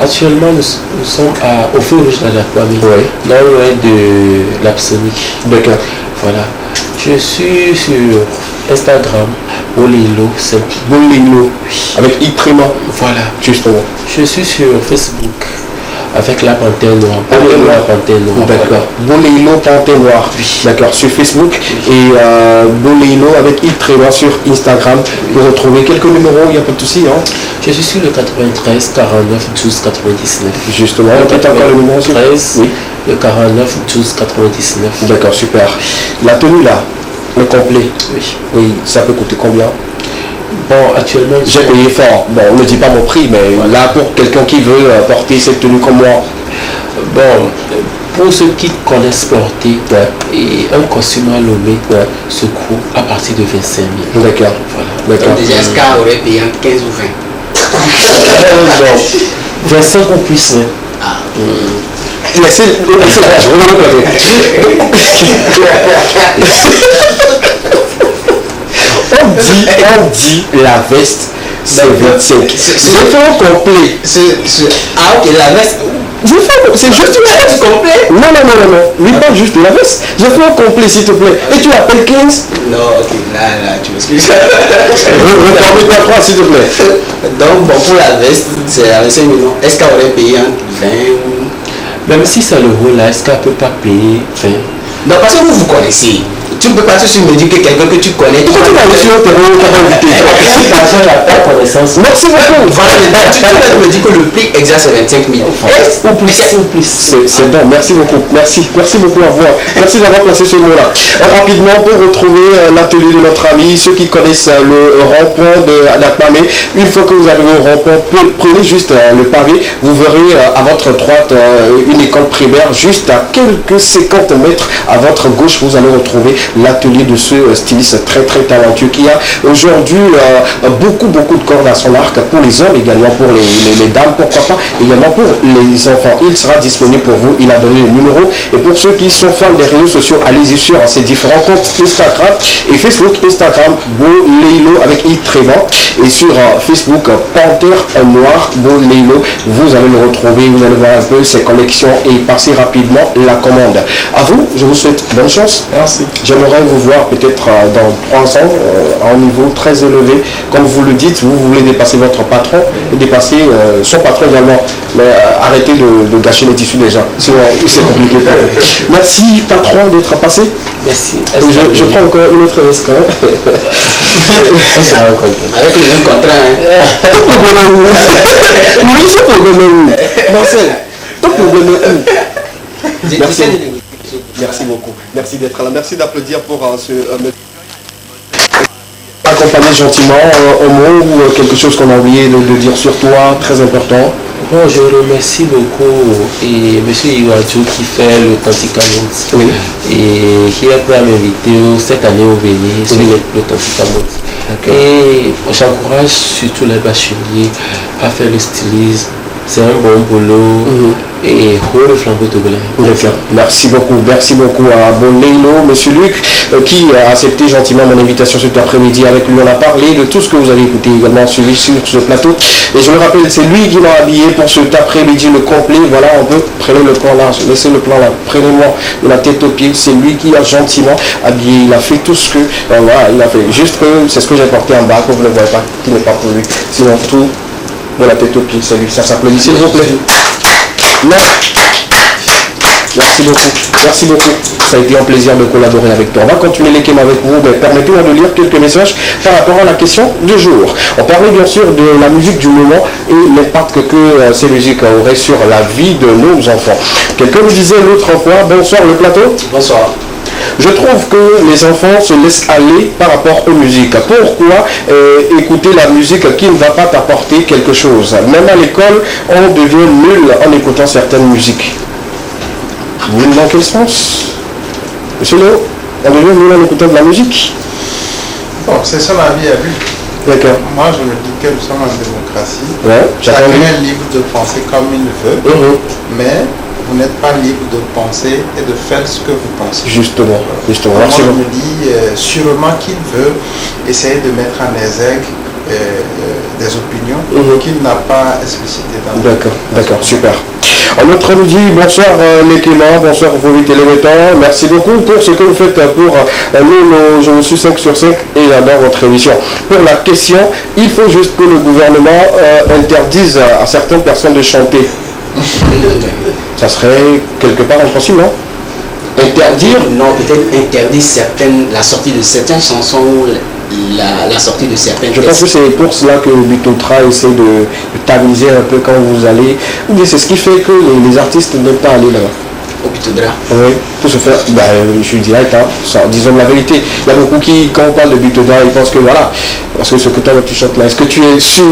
Actuellement, nous sommes au feu rouge de la famille, Oui. non loin de l'Absonique. D'accord. Voilà. Je suis sur Instagram, Bolilo, c'est Bolilo, avec Itrima. voilà. Justement. Je suis sur Facebook avec la panthère noire. Panthère Bolilo, noire. la panthère noire. D'accord. Bolilo Panthère Noire. D'accord. Sur Facebook et Bolilo avec Itrima sur Instagram. Vous retrouvez quelques numéros, il n'y a pas de souci. Hein? Je suis sur le 93 49 12 99. Justement. Répète encore le numéro. 13, Oui. le 49 12 99. D'accord, super. La tenue là, le complet. Oui. Oui, ça peut coûter combien? Bon, actuellement, J'ai payé fort. Bon, on ne dit pas mon prix, mais là, pour quelqu'un qui veut porter cette tenue comme moi, bon, pour ceux qui connaissent porter, et un costume à Lomé se coûte à partir de 25 000. d'accord. Voilà. D'accord. Déjà, SK aurait payé en 15 ou 20. Non, 25 ou plus. Laissez, je reviens au plateau. On dit la veste, c'est 25. Je fais au complet. Ah, ok, la veste. C'est juste une veste complet. Non. Oui, pas juste la veste. Je fais au complet, s'il te plaît. Et tu appelles 15? Non, ok, là, tu m'excuses. Reforme-toi 3, s'il te plaît. Donc, bon, pour la veste, c'est à 25 millions. Est-ce qu'elle aurait payé en 20 ou... Même si c'est le rôle là, est-ce qu'elle ne peut pas payer 20? Non, parce que vous connaissez. Tu ne peux pas tout me dire que quelqu'un que tu connais. Pourquoi tu m'as reçu au terreau, tu m'as invité? L'argent n'a pas connaissance. Merci beaucoup. Voilà, tu me dis que le prix exact c'est 25 000. Ou plus. C'est bon, merci beaucoup. Merci beaucoup à vous. Merci d'avoir placé ce mot-là. Rapidement, pour retrouver l'atelier de notre ami, ceux qui connaissent le rond-point de Adapamé, une fois que vous arrivez au rond-point, prenez juste le pavé, vous verrez à votre droite une école primaire, juste à quelques 50 mètres à votre gauche, vous allez retrouver l'atelier de ce styliste très talentueux qui a aujourd'hui beaucoup de cordes à son arc pour les hommes, également pour les dames, pourquoi pas, également pour les enfants. Il sera disponible pour vous, il a donné le numéro. Et pour ceux qui sont fans des réseaux sociaux, allez-y sur ces différents comptes Instagram et Facebook. Instagram, Bolilo avec I Trévent, et sur Facebook, Panthère Noire, Bolilo. Vous allez le retrouver, vous allez voir un peu ses collections et passer rapidement la commande. À vous, je vous souhaite bonne chance. Merci. J'aimerais vous voir peut-être dans 3 ans à un niveau très élevé. Comme vous le dites, vous voulez dépasser votre patron et dépasser son patron également. Mais arrêtez de gâcher les tissus des gens. Sinon, c'est compliqué pour vous. Merci patron d'être passé. Merci. Je prends encore une autre risque. Avec le même contrat. Oui, c'est problème. Marcel, ton problème est où? Merci. Merci beaucoup. Merci d'être là. Merci d'applaudir pour ce... accompagner gentiment un mot ou quelque chose qu'on a oublié de dire sur toi, très important. Bon, je remercie beaucoup et M. Iwadjo qui fait le Tantikamont, Oui. et qui a pu m'inviter cette année au Bénin sur le Tantikamont. Okay. Et j'encourage surtout les bacheliers à faire le stylisme. C'est un bon boulot et haut le flambeau togolais. D'accord. Merci beaucoup à Bolilo, Monsieur Luc, qui a accepté gentiment mon invitation cet après-midi. Avec lui, on a parlé de tout ce que vous avez écouté également suivi sur ce plateau. Et je me rappelle, c'est lui qui m'a habillé pour cet après-midi le complet. Voilà, on peut prenez le plan là, laissez le plan là, prenez-moi de la tête aux pieds. C'est lui qui a gentiment habillé. Il a fait tout ce que, voilà, il a fait. Juste que c'est ce que j'ai porté en bas, que vous ne le voyez pas, qui n'est pas pour lui. Sinon tout de la tête aux pieds, c'est lui. Ça s'applaudit, s'il vous plaît. Merci beaucoup. Ça a été un plaisir de collaborer avec toi. On va continuer l'équipe avec vous, mais permettez-moi de lire quelques messages par rapport à la question du jour. On parlait bien sûr de la musique du moment et l'impact que ces musiques auraient sur la vie de nos enfants. Quelqu'un me disait l'autre fois, bonsoir le plateau. Bonsoir. Je trouve que les enfants se laissent aller par rapport aux musiques. Pourquoi écouter la musique qui ne va pas t'apporter quelque chose? Même à l'école, on devient nul en écoutant certaines musiques. Nul dans quel sens? Monsieur Léo, on devient nul en écoutant de la musique? Bon, c'est son avis à lui. D'accord. Moi, je me dis que nous sommes en démocratie. Ouais, chacun est libre de penser comme il veut, mais vous n'êtes pas libre de penser et de faire ce que vous pensez. Justement. Moi, je me dis sûrement qu'il veut essayer de mettre en exergue des opinions qu'il n'a pas explicitées dans D'accord, super. En notre midi, bonsoir les Clément, bonsoir vos télémetteurs. Merci beaucoup pour ce que vous faites pour nous. Je vous suis 5 sur 5 et j'adore votre émission. Pour la question, il faut juste que le gouvernement interdise à certaines personnes de chanter. Ça serait quelque part impossible, non? Interdire? Non, peut-être interdire la sortie de certaines chansons ou la sortie de certaines. Je pense que c'est pour cela que Bitotra essaie de tamiser un peu quand vous allez. C'est ce qui fait que les artistes ne peuvent pas aller là-bas. Au Bitodra. Oui, pour se faire. Je suis direct, disons la vérité. Il y a beaucoup qui, quand on parle de Bitodra, ils pensent que voilà, parce que ce que toi tu chantes là, est-ce que tu es sûr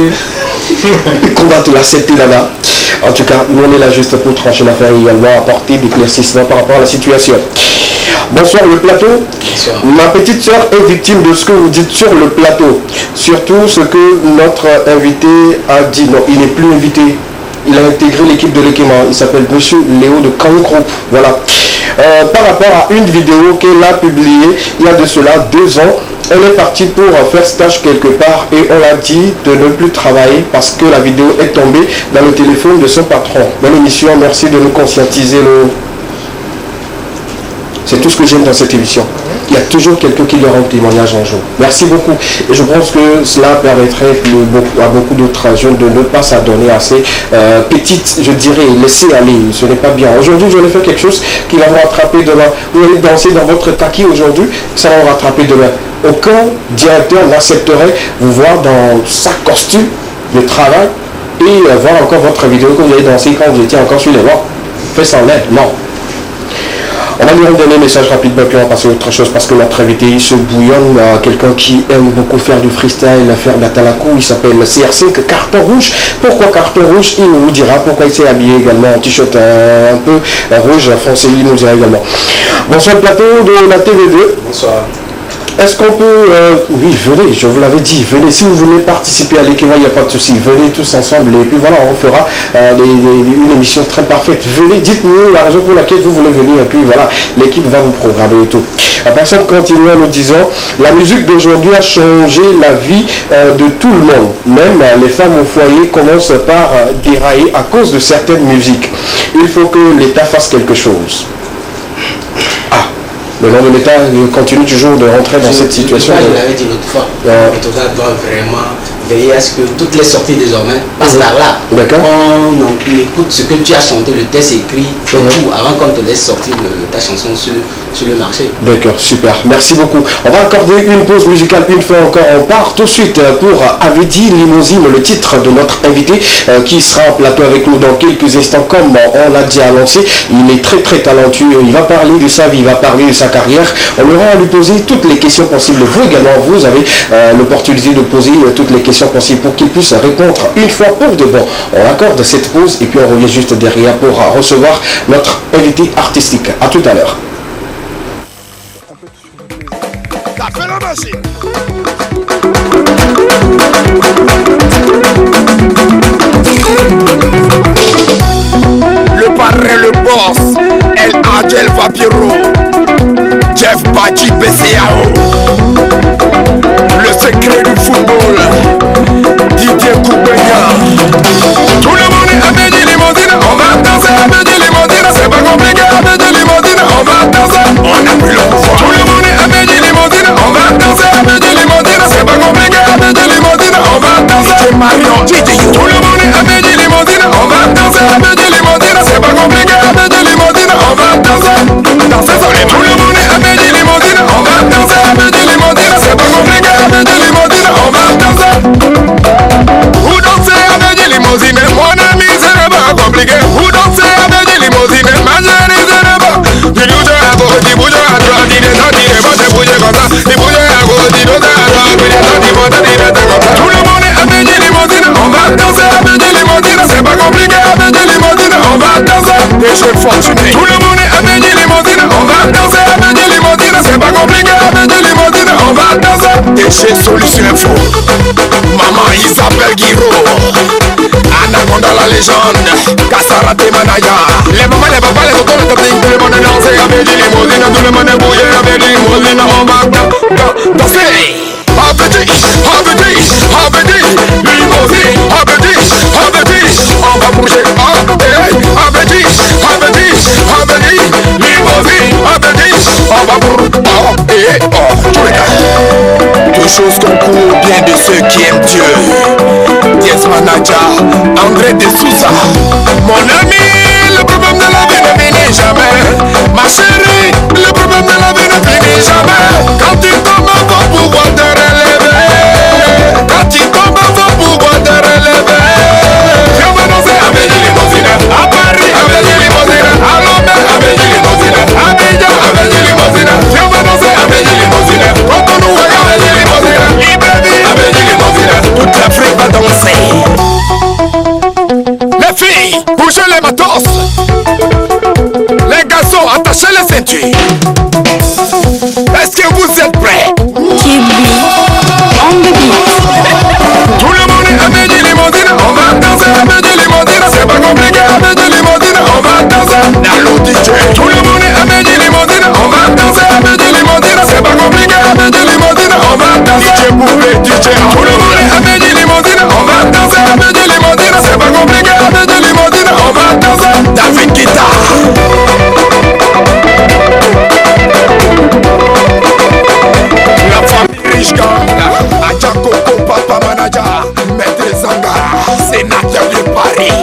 qu'on va te l'accepter là-bas? En tout cas, nous on est là juste pour trancher l'affaire et également apporter des éclaircissements par rapport à la situation. Bonsoir le plateau. Bonsoir. Ma petite soeur est victime de ce que vous dites sur le plateau. Surtout ce que notre invité a dit. Non, il n'est plus invité. Il a intégré l'équipe de l'Ekema. Il s'appelle Monsieur Léo de Kang Group. Voilà. Par rapport à une vidéo qu'elle a publiée il y a de cela 2 ans, elle est partie pour faire stage quelque part et on l'a dit de ne plus travailler parce que la vidéo est tombée dans le téléphone de son patron. Dans l'émission, merci de nous conscientiser. C'est tout ce que j'aime dans cette émission. Il y a toujours quelqu'un qui leur rend témoignage un jour. Merci beaucoup. Et je pense que cela permettrait à beaucoup d'autres jeunes de ne pas s'adonner à ces petites, je dirais, laisser aller. Ce n'est pas bien. Aujourd'hui, je vais faire quelque chose qui va vous rattraper demain. Vous allez danser dans votre taki aujourd'hui, ça va vous rattraper demain. Aucun directeur n'accepterait vous voir dans sa costume de travail et voir encore votre vidéo que vous avez dansé quand vous étiez encore sur les bancs. Faites sans l'aide. Non. On va lui redonner un message rapidement puis on va passer à autre chose parce que notre invité il se bouillonne, quelqu'un qui aime beaucoup faire du freestyle, faire de la talakou, il s'appelle CR5 Carton Rouge. Pourquoi Carton Rouge? Il nous dira pourquoi il s'est habillé également en t-shirt un peu rouge foncé, il nous dira également. Bonsoir le plateau de la TV2. Bonsoir. Est-ce qu'on peut... oui, venez, je vous l'avais dit, venez, si vous voulez participer à l'équivalent, il n'y a pas de souci, venez tous ensemble et puis voilà, on fera une émission très parfaite. Venez, dites-nous la raison pour laquelle vous voulez venir et puis voilà, l'équipe va vous programmer et tout. La personne continue en nous disant, la musique d'aujourd'hui a changé la vie de tout le monde. Même les femmes au foyer commencent par dérailler à cause de certaines musiques. Il faut que l'État fasse quelque chose. Le nom de l'État continue toujours de rentrer dans cette situation. Je l'avais dit l'autre fois. L'État doit vraiment veiller à ce que toutes les sorties désormais passent par là. D'accord. On écoute ce que tu as chanté, le texte écrit, tout, avant qu'on te laisse sortir ta chanson sur le marché. D'accord, super. Merci beaucoup. On va accorder une pause musicale une fois encore. On part tout de suite pour Avedi Limousine, le titre de notre invité qui sera en plateau avec nous dans quelques instants. Comme on l'a déjà annoncé, il est très talentueux. Il va parler de sa vie, il va parler de sa carrière. On aura à lui poser toutes les questions possibles. Vous également, vous avez l'opportunité de poser toutes les questions possibles pour qu'il puisse répondre une fois pour de bon. On accorde cette pause et puis on revient juste derrière pour recevoir notre invité artistique. À tout à l'heure. Le parrain, le boss, El Adel Vapiro, Jeff Badji BCAO, le secret du football, Didier Koubenya. Tout le monde est Avedi Limousine, on va danser Avedi Limousine, c'est pas compliqué Avedi Limousine, on va danser, on a plus le pouvoir. Tout le monde est Avedi Limousine, on va danser Avedi Limousine, c'est pas compliqué Avedi Limousine, on va danser. DJ Marion, tout le monde est Avedi Limousine, on va danser Avedi Limousine, c'est pas compliqué Avedi Limousine, on va danser. Danser sur les mains. Tout le monde est Avedi Limousine, on va danser Avedi DG Solution Info, Maman Isabelle Guiraud, Anaconda la légende, Kassarate Manaya. Les mamans, les papas, les tontons, les tatines, tout le monde est dansé avec des limousines, tout le monde est bouillé avec des limousines, on va danser. Abedi, limousine, Abedi, on va bouger, Abedi, limousine, Abedi, on va bouger, tous les gars. Deux choses concourent bien de ceux qui aiment Dieu. Diez Manaja, André de Souza, mon ami, le problème de la vie ne finit jamais. Ma chérie, le problème de la vie ne finit jamais. Quand tu tombes, on va pouvoir te relever. Quand tu tombes, on va pouvoir te relever. Viens me danser avec des limousines. À Paris avec des limousines. À Lomé avec des limousines. À Abidjan avec des limousines. Viens me danser avec des limousines. Cotonou avec des limousines. Libreville avec des limousines. Toute l'Afrique va danser. Les filles, bougez les matos. Les garçons, attachez les ceintures. Est-ce que vous êtes prêts? Tout le monde est avec des limousines. On va danser avec des limousines. C'est pas compliqué avec des limousines. On va danser. Nalo DJ. Tout le monde est avec des limousines. On va danser avec des limousines. C'est pas compliqué avec des limousines. On va danser. DJ Boubé, DJ. Tout le monde est avec des limousines. On va danser avec des limousines. C'est pas compliqué avec des limousines. On va danser. David Guetta. La famille riche Adjakoko, Papa Manaja, Maître Zanga, sénateur de Paris,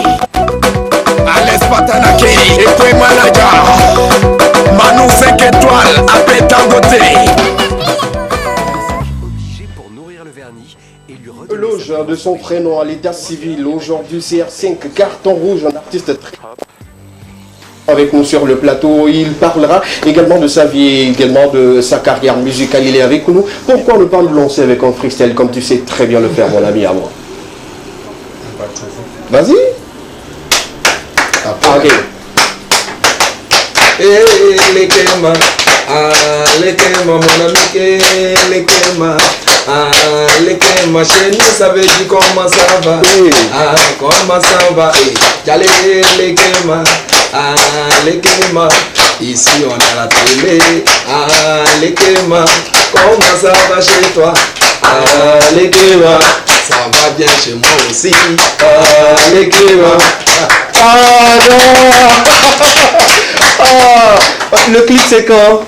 Alès Patanake, Ekwe Manaja, Manu 5 étoiles, Apé Dangote. Loge de son prénom à l'état civil, aujourd'hui CR5, carton rouge, un artiste très avec nous sur le plateau. Il parlera également de sa vie, également de sa carrière musicale. Il est avec nous. Pourquoi ne pas nous lancer avec un freestyle comme tu sais très bien le faire, mon ami à moi? Vas-y. Ok. Lekema, mon ami, Lekema, chez nous, ça veut dire comment ça va. Comment ça va. J'allais Lekema. Lekema, ici on a la télé. Lekema, comment ça va chez toi? Lekema, ça va bien chez moi aussi. Lekema. Le clip c'est quand?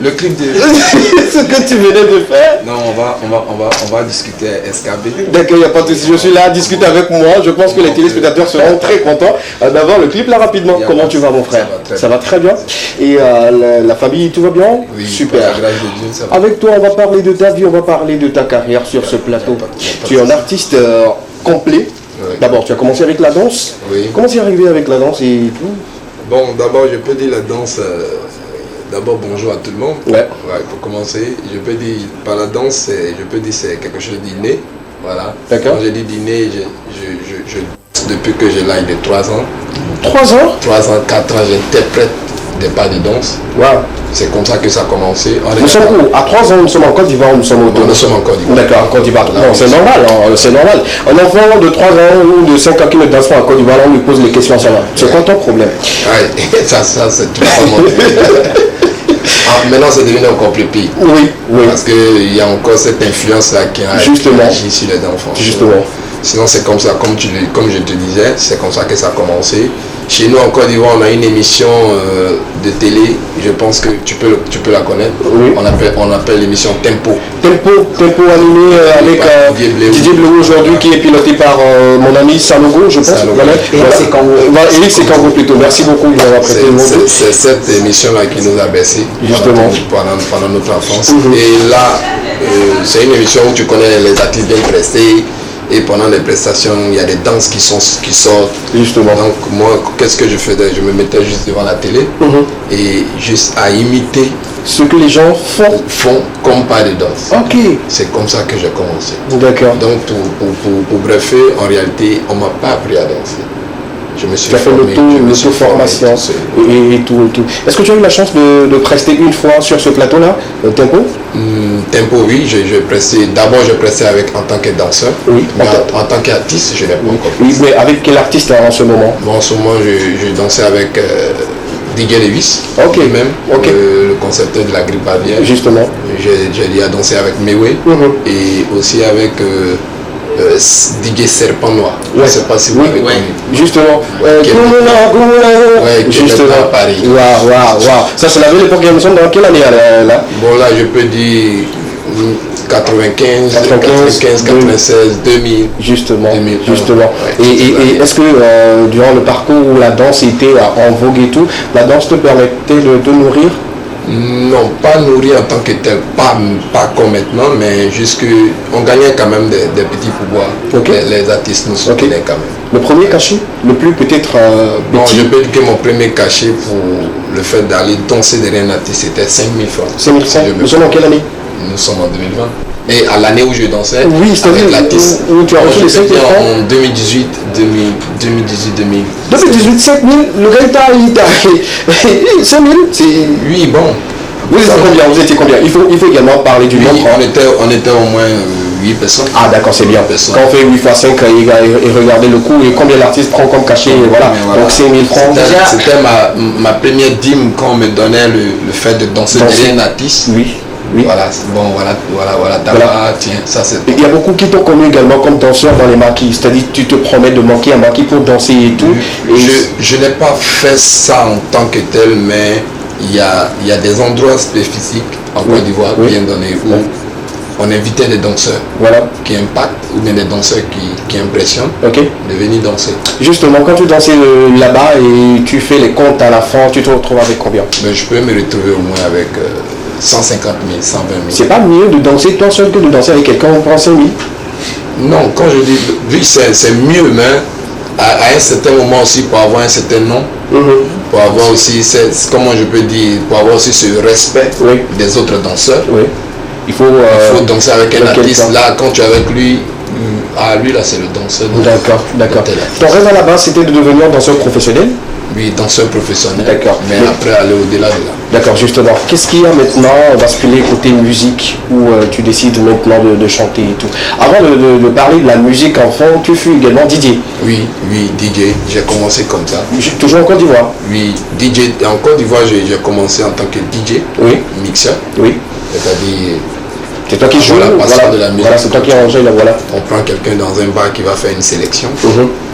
Le clip de... Ce que tu venais de faire? Non, on va discuter à SKB. D'accord, il n'y a pas de souci. Je suis là à discuter avec moi. Je pense que les téléspectateurs seront très contents d'avoir le clip là rapidement. Comment tu vas, mon frère? Ça va très bien. Et la famille, tout va bien? Oui, super. Avec toi, on va parler de ta vie, on va parler de ta carrière sur ce plateau. Tu es un artiste complet. Oui. D'abord, tu as commencé avec la danse. Oui. Comment tu es arrivé avec la danse et tout? Bon, d'abord, je peux dire la danse. D'abord, bonjour à tout le monde. Ouais. Pour commencer, je peux dire, par la danse, je peux dire c'est quelque chose d'inné. Voilà. D'accord. Quand je dis d'inné, depuis que j'ai l'âge de 3 ans. 3 ans? 3 ans, 4 ans, j'interprète des pas de danse. Wow. C'est comme ça que ça a commencé. Nous sommes où? À 3 ans, nous sommes en Côte d'Ivoire, nous sommes au Togo. Nous sommes en Côte d'Ivoire. D'accord, en Côte d'Ivoire. Non, c'est normal, hein, c'est normal. Un enfant de 3 ans ou de 5 ans qui ne danse pas en Côte d'Ivoire, on lui pose les questions, ça va. C'est quoi ton problème? Ouais, ça c'est tout le monde. Maintenant, c'est devenu encore plus pire. Oui, oui. Parce qu'il y a encore cette influence-là qui a agi sur les enfants. Justement. Sinon, c'est comme ça, comme je te disais, c'est comme ça que ça a commencé. Chez nous, en Côte d'Ivoire, on a une émission de télé, je pense que tu peux la connaître. Oui. On appelle l'émission Tempo. Tempo animé avec Didier Bleu aujourd'hui, qui est piloté par mon ami Sanogo, je pense. Eric Sekango plutôt. Merci beaucoup de m'avoir prêté le mot. C'est cette émission-là qui nous a baissé pendant notre enfance. Et là, c'est une émission où tu connais les artistes bien prestés. Et pendant les prestations, il y a des danses qui sortent. Justement. Donc moi, qu'est-ce que je faisais? Je me mettais juste devant la télé et juste à imiter ce que les gens font comme pas de danse. Ok. C'est comme ça que j'ai commencé. D'accord. Donc pour briefer, en réalité, on m'a pas appris à danser. Je me suis Tu as fait l'auto-formation et tout. Est-ce que tu as eu la chance de prester une fois sur ce plateau-là, Tempo? Tempo, oui, je pressais. D'abord, je pressais en tant que danseur. Oui. Mais en tant qu'artiste, je n'ai pas encore Oui, mais avec quel artiste en ce moment? Bon, en ce moment, je dansais avec DJ Levis, lui-même, le concepteur de la grippe aviaire. Justement. J'ai déjà dansé avec Mewe et aussi avec DJ Serpent Noir. Je ne sais pas si vous l'avez connu. Justement. Justement à Paris. Waouh. Ça, c'est la belle époque. Nous sommes dans quelle année là? Bon, là, je peux dire 95, 96, 2000. Justement. 2000, Et est-ce que durant le parcours où la danse était en vogue et tout, la danse te permettait de te nourrir? Non, pas nourrir en tant que tel, pas comme maintenant, mais juste qu'on gagnait quand même des petits pouvoirs. Les artistes nous soutenaient quand même. Le premier cachet, le plus peut-être bon, je peux dire que mon premier cachet pour le fait d'aller danser derrière un artiste, c'était 5 000 francs. 5 000 francs. Nous sommes en quelle année? Nous sommes en 2020. Et à l'année où je dansais, oui, c'est-à-dire l'artiste. Où tu as reçu les 5 000 francs en 2018, 2018. 2018, 5 000, le gars il t'a 5 000, c'est... Oui, bon. Vous étiez combien? Il faut également parler du nombre. On était au moins 8 personnes. Ah d'accord, c'est bien. Quand on fait 8 x 5 et regardez le coût et combien l'artiste prend comme cachet, voilà. Donc 5 000 francs. C'était ma première dîme quand on me donnait le fait de danser derrière un artiste. Oui. Voilà, tiens, ça c'est... Il y a beaucoup qui t'ont connu également comme danseur dans les maquis, c'est-à-dire tu te promets de manquer un maquis pour danser et tout. Et je n'ai pas fait ça en tant que tel, mais il y a des endroits spécifiques en Côte d'Ivoire bien donnés où on invitait des danseurs qui impactent ou bien des danseurs qui impressionnent de venir danser. Justement, quand tu dansais là-bas et tu fais les comptes à la fin, tu te retrouves avec combien? Mais je peux me retrouver au moins avec 150 000, 120 000. C'est pas mieux de danser toi seul que de danser avec quelqu'un en 5 000? Non, quand je dis, oui c'est mieux, mais à un certain moment aussi pour avoir un certain nom, pour avoir aussi, comment je peux dire, pour avoir aussi ce respect des autres danseurs. Il faut danser avec un artiste. Là, quand tu es avec lui, lui là c'est le danseur. D'accord. Ton rêve à la base c'était de devenir danseur professionnel? Oui, danseur professionnel. D'accord. Mais après aller au-delà de là. D'accord, justement. Qu'est-ce qu'il y a maintenant basculer côté musique où tu décides maintenant de chanter et tout? Avant de parler de la musique enfant, tu fus également DJ. Oui, DJ. J'ai commencé comme ça. Toujours en Côte d'Ivoire? Oui, DJ. En Côte d'Ivoire, j'ai commencé en tant que DJ. Oui. Mixeur. Oui. C'est-à-dire... C'est toi qui joues, de la musique. Voilà, c'est toi qui arranges, là, voilà. On prend quelqu'un dans un bar qui va faire une sélection.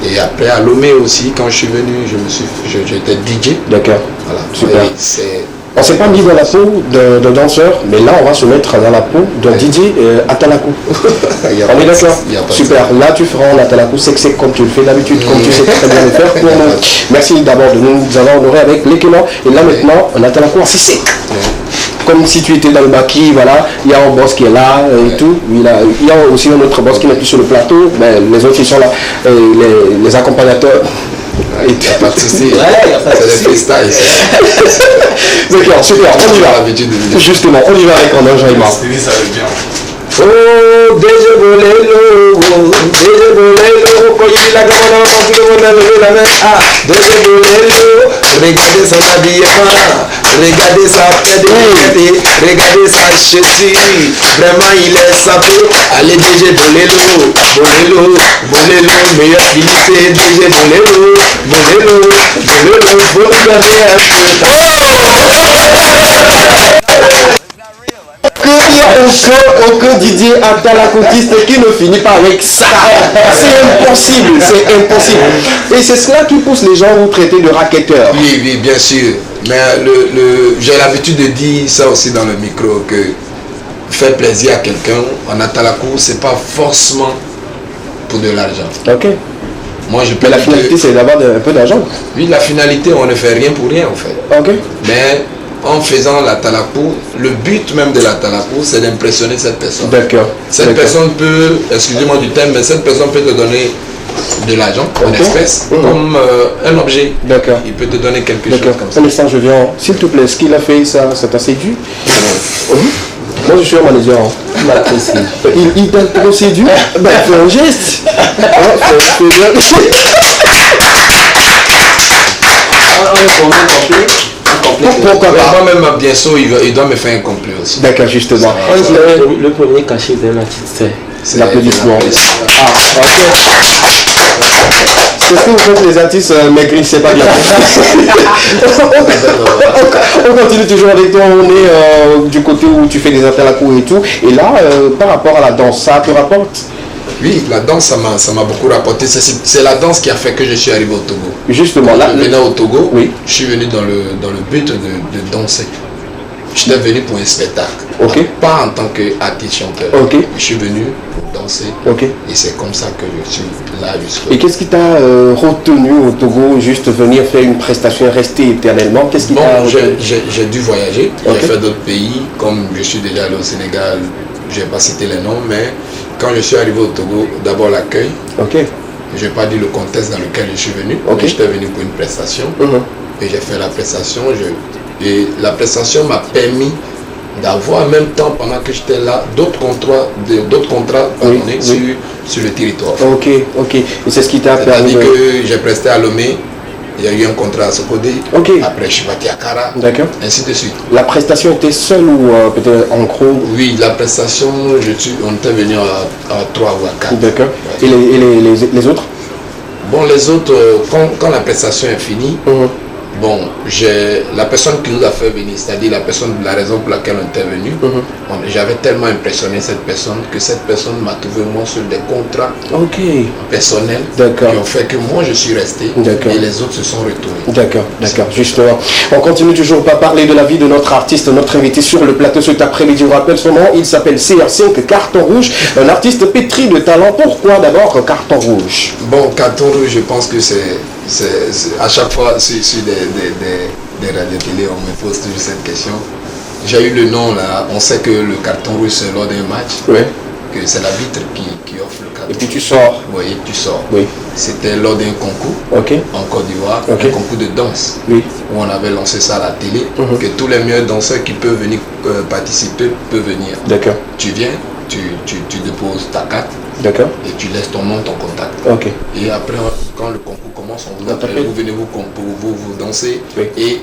Et après, à Lomé aussi, quand je suis venu, j'étais DJ. D'accord. Voilà. Super. On ne s'est pas mis dans la peau d'un danseur, mais là, on va se mettre dans la peau d'un DJ Atalakou. On est d'accord? Super. Là, tu feras en Atalakou, c'est comme tu le fais d'habitude, comme tu sais très bien le faire pour nous. Merci d'abord de nous avoir honorés avec l'équipement. Et là, maintenant, en Atalakou, c'est sec. Comme si tu étais dans le maquis, voilà, il y a un boss qui est là et tout. Il y a aussi un autre boss qui n'est plus sur le plateau, mais les autres ils sont là, les accompagnateurs. Il n'y a pas de souci, c'est le freestyle. D'accord, super, on y va. Justement, on y va avec un enjaillement. Oh, déjà bolelo, koyila kamana tout le monde a levé la main. Ah, déjà bolelo, regardez son habillement, regardez sa tête, regardez sa chaussure, vraiment il est sapé. Allez déjà bolelo, meilleur qualité, déjà bolelo, faut regarder un peu. Il y a aucun Didier Atalakotiste qui ne finit pas avec ça. C'est impossible. Et c'est cela qui pousse les gens à vous traiter de racketteurs. Oui, bien sûr. Mais j'ai l'habitude de dire ça aussi dans le micro, que faire plaisir à quelqu'un en Atalakou, c'est pas forcément pour de l'argent. Ok. Moi, mais la finalité, c'est d'avoir un peu d'argent. Oui, la finalité, on ne fait rien pour rien en fait. Ok. Mais en faisant la Talakou, le but même de la Talakou, c'est d'impressionner cette personne. D'accord. Cette personne peut, excusez-moi du thème, mais cette personne peut te donner de l'argent, en espèces, comme un objet. D'accord. Il peut te donner quelque chose comme ça. Un instant, je viens. S'il te plaît, ce qu'il a fait, ça t'a séduit? Moi, je suis un manager. Il t'a trop séduit? Ben, fais un geste. Pourquoi pas? Moi-même, bien sûr, il doit me faire un complet aussi. D'accord, justement. Le premier cachet d'un artiste, c'est l'applaudissement. Ah, ok. C'est ce que vous faites les artistes maigris, c'est pas bien. On continue toujours avec toi, on est du côté où tu fais des interlacours et tout. Et là, par rapport à la danse, ça te rapporte? Oui, la danse, ça m'a beaucoup rapporté. C'est la danse qui a fait que je suis arrivé au Togo. Justement, là. Je venais au Togo, oui. Je suis venu dans le but de danser. J'étais venu pour un spectacle. Okay. Pas en tant qu'artiste chanteur. Okay. Je suis venu pour danser. Okay. Et c'est comme ça que je suis là jusqu'au. Et qu'est-ce qui t'a retenu au Togo, juste venir faire une prestation et rester éternellement? Qu'est-ce qui t'a retenu? J'ai dû voyager. J'ai fait d'autres pays, comme je suis déjà allé au Sénégal. Je n'ai pas cité les noms, mais quand je suis arrivé au Togo, d'abord l'accueil. Okay. Je n'ai pas dit le contexte dans lequel je suis venu. Okay. J'étais venu pour une prestation. Et j'ai fait la prestation. Et la prestation m'a permis d'avoir en même temps, pendant que j'étais là, d'autres contrats sur le territoire. Ok. Et c'est ce qui t'a permis. C'est-à-dire que j'ai presté à Lomé. Il y a eu un contrat à Sokodé. Okay. Après, je suis parti à Kara. D'accord. Ainsi de suite. La prestation était seule ou peut-être en gros? Oui, la prestation, on était venu à 3 ou à 4. D'accord. Ouais. Et les autres? Bon, les autres, quand la prestation est finie, bon, la personne qui nous a fait venir, c'est-à-dire la raison pour laquelle on était venu, j'avais tellement impressionné cette personne que cette personne m'a trouvé moi sur des contrats personnels qui ont fait que moi je suis resté et les autres se sont retournés. D'accord, justement. On continue toujours pas parler de la vie de notre artiste, notre invité sur le plateau cet après-midi. On rappelle son nom, il s'appelle CR5 Carton Rouge, un artiste pétri de talent. Pourquoi d'abord Carton Rouge? Bon, Carton Rouge, je pense que c'est à chaque fois sur des radios télé, on me pose toujours cette question. J'ai eu le nom là, on sait que le carton rouge c'est lors d'un match, que c'est l'arbitre qui offre le carton. Et puis tu sors. Oui, tu sors. Oui. C'était lors d'un concours en Côte d'Ivoire, un concours de danse, où on avait lancé ça à la télé, que tous les meilleurs danseurs qui peuvent venir participer peuvent venir. D'accord. Tu viens, tu déposes ta carte. D'accord. Et tu laisses ton nom, ton contact. Ok. Et après, quand le concours commence, on vous appelle, vous venez vous danser. Et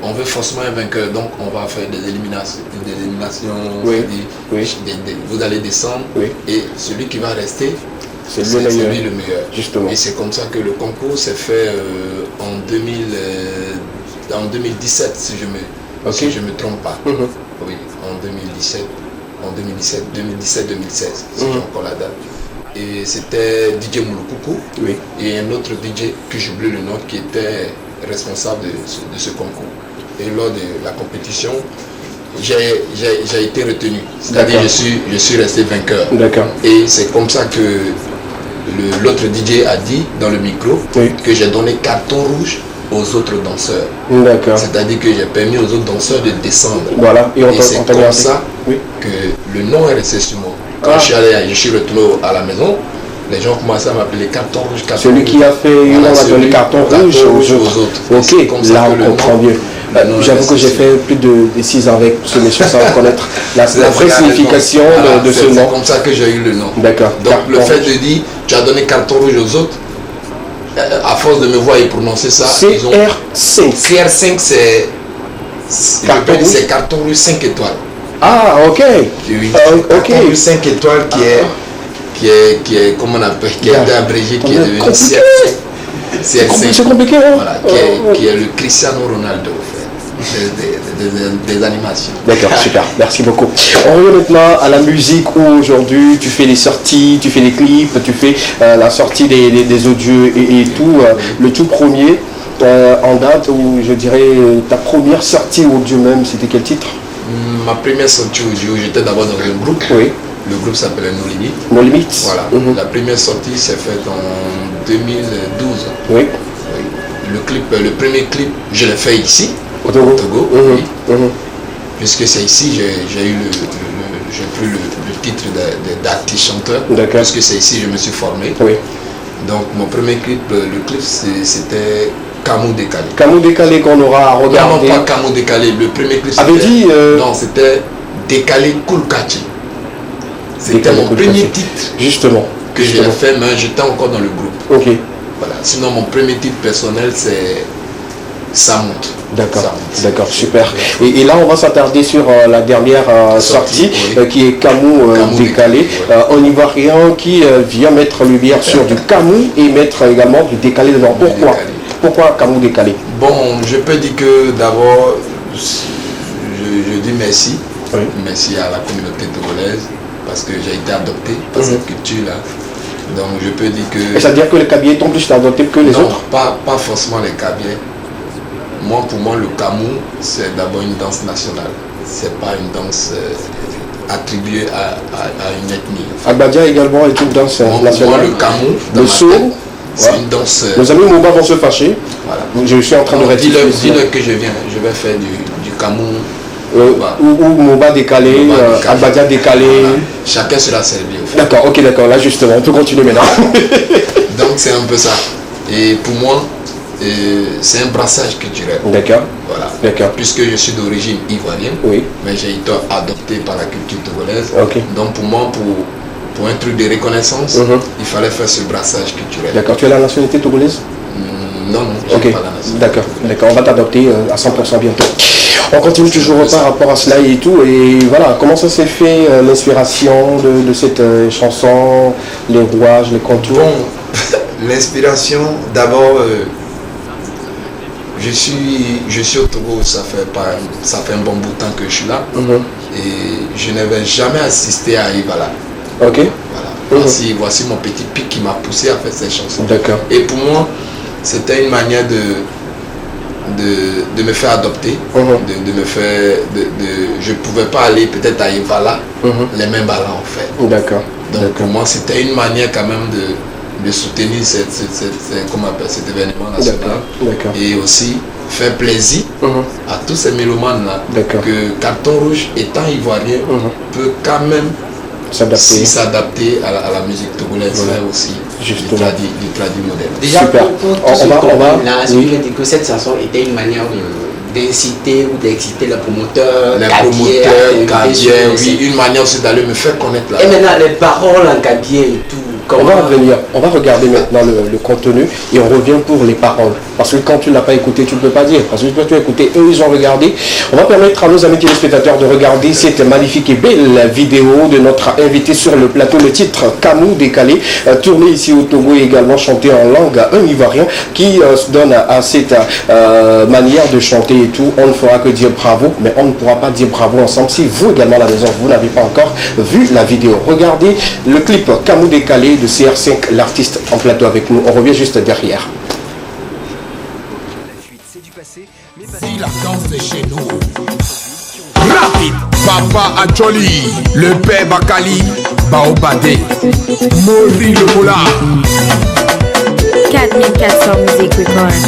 on veut forcément un vainqueur. Donc on va faire des éliminations. Vous allez descendre. Et celui qui va rester, c'est lui le meilleur. Justement. Et c'est comme ça que le concours s'est fait en 2017, si je me trompe pas. Oui, en 2017. En 2017-2016, si j'ai encore la date. Et c'était DJ Mouloukoukou et un autre DJ que j'oublie le nom qui était responsable de ce concours. Et lors de la compétition, j'ai été retenu. C'est-à-dire je suis resté vainqueur. Et c'est comme ça que l'autre DJ a dit dans le micro que j'ai donné carton rouge aux autres danseurs. C'est-à-dire que j'ai permis aux autres danseurs de descendre. Voilà. Et c'est comme ça que le nom est resté sur moi. Quand je suis retourné à la maison, les gens commençaient à m'appeler carton rouge. Celui qui a fait on a donné carton rouge aux autres. Ok, là on comprend mieux. J'avoue que j'ai fait plus de 6 ans avec ce monsieur sans reconnaître la vraie signification de ce nom. C'est comme ça que j'ai eu le nom. D'accord. Donc le fait de dire tu as donné carton rouge aux autres, à force de me voir et prononcer ça, CR5. CR5 c'est carton rouge 5 étoiles. Ah, ok. Carton rouge 5 étoiles qui est comment on appelle, qui est abrégé, qui est devenu CR5. C'est compliqué, hein? Voilà, qui est le Cristiano Ronaldo des animations. D'accord, super, merci beaucoup. On revient maintenant à la musique où aujourd'hui tu fais des sorties, tu fais des clips, tu fais la sortie des audios et tout. Le tout premier en date où je dirais ta première sortie audio même, c'était quel titre? Ma première sortie audio, j'étais d'abord dans un groupe. Le groupe s'appelait No Limites. No Limites. Voilà. La première sortie s'est faite en 2012. Le premier clip, je l'ai fait ici, au Togo. Puisque c'est ici, j'ai pris le titre d'artiste chanteur. Puisque c'est ici que je me suis formé. Donc mon premier clip, le clip c'était Camou Décalé. Camou Décalé qu'on aura regardé. Non, pas Camou Décalé. Le premier clip non, c'était Décalé Koulkachi. C'était mon premier titre. Justement. Que j'ai fait, mais j'étais encore dans le groupe. Voilà. Sinon, mon premier titre personnel, c'est ça monte. D'accord, d'accord, super. Et là, on va s'attarder sur la dernière sortie qui est Camou décalé. Un Ivoirien qui vient mettre lumière sur du Camou et mettre également du décalé dedans. Pourquoi Camou décalé? Bon, je peux dire que d'abord, je dis merci. Oui. Merci à la communauté togolaise parce que j'ai été adopté par cette culture-là. Donc je peux dire que... Et ça veut dire que les Kabyles sont plus adoptés que les autres? Pas forcément les Kabyles. Pour moi, le Camou, c'est d'abord une danse nationale. C'est pas une danse attribuée à une ethnie. Agbadia également est une danse nationale. Moi, le Camou, le sourd, c'est une danse... Nos amis Moba vont se fâcher. Voilà. Je suis en train de rectifier. Dis-le que je vais faire du Camou. Ou Moba décalé, Agbadia décalé. Voilà. Chacun sera servi au fait. D'accord, ok, d'accord. Là, justement, on peut continuer maintenant. Donc, c'est un peu ça. Et pour moi, c'est un brassage culturel. D'accord. Voilà. D'accord. Puisque je suis d'origine ivoirienne, oui, mais j'ai été adopté par la culture togolaise. Okay. Donc pour moi, pour un truc de reconnaissance, il fallait faire ce brassage culturel. D'accord. Tu as la nationalité togolaise? Non, j'ai pas la nationalité. D'accord. D'accord. On va t'adopter à 100% bientôt. On continue toujours par rapport à cela et tout. Et voilà, comment ça s'est fait l'inspiration de cette chanson, les rouages, les contours? Bon, l'inspiration, d'abord... Je suis au Togo, ça fait un bon bout de temps que je suis là. Et je n'avais jamais assisté à Ivala. Ok. Voilà. Voici mon petit pic qui m'a poussé à faire cette chanson. D'accord. Et pour moi, c'était une manière de me faire adopter. De me faire... je ne pouvais pas aller peut-être à Ivala, les mêmes balles en fait. D'accord. Donc pour moi, c'était une manière quand même de soutenir comment on appelle, cet événement national. Et aussi faire plaisir à tous ces mélomanes là que Carton Rouge étant ivoirien peut quand même s'adapter à la musique togolaise aussi du traduit moderne. Déjà on va dire que cette chanson était une manière d'inciter ou d'exciter les promoteurs, Kabyles, oui, une manière aussi d'aller me faire connaître là. Et maintenant les paroles en Kabyles et tout. On va regarder maintenant le contenu et on revient pour les paroles. Parce que quand tu ne l'as pas écouté, tu ne peux pas dire. Parce que tu as écouté, eux ils ont regardé. On va permettre à nos amis téléspectateurs de regarder cette magnifique et belle vidéo de notre invité sur le plateau. Le titre Camou décalé, tourné ici au Togo et également chanté en langue ivoirien qui se donne à cette manière de chanter et tout. On ne fera que dire bravo, mais on ne pourra pas dire bravo ensemble si vous également à la maison, vous n'avez pas encore vu la vidéo. Regardez le clip Camou décalé de CR5, l'artiste en plateau avec nous. On revient juste derrière. Si la danse est chez nous. Rapide. Papa Adjoli, le père Bakali, Baobadé, Mori le Mola. 4400 Music Records.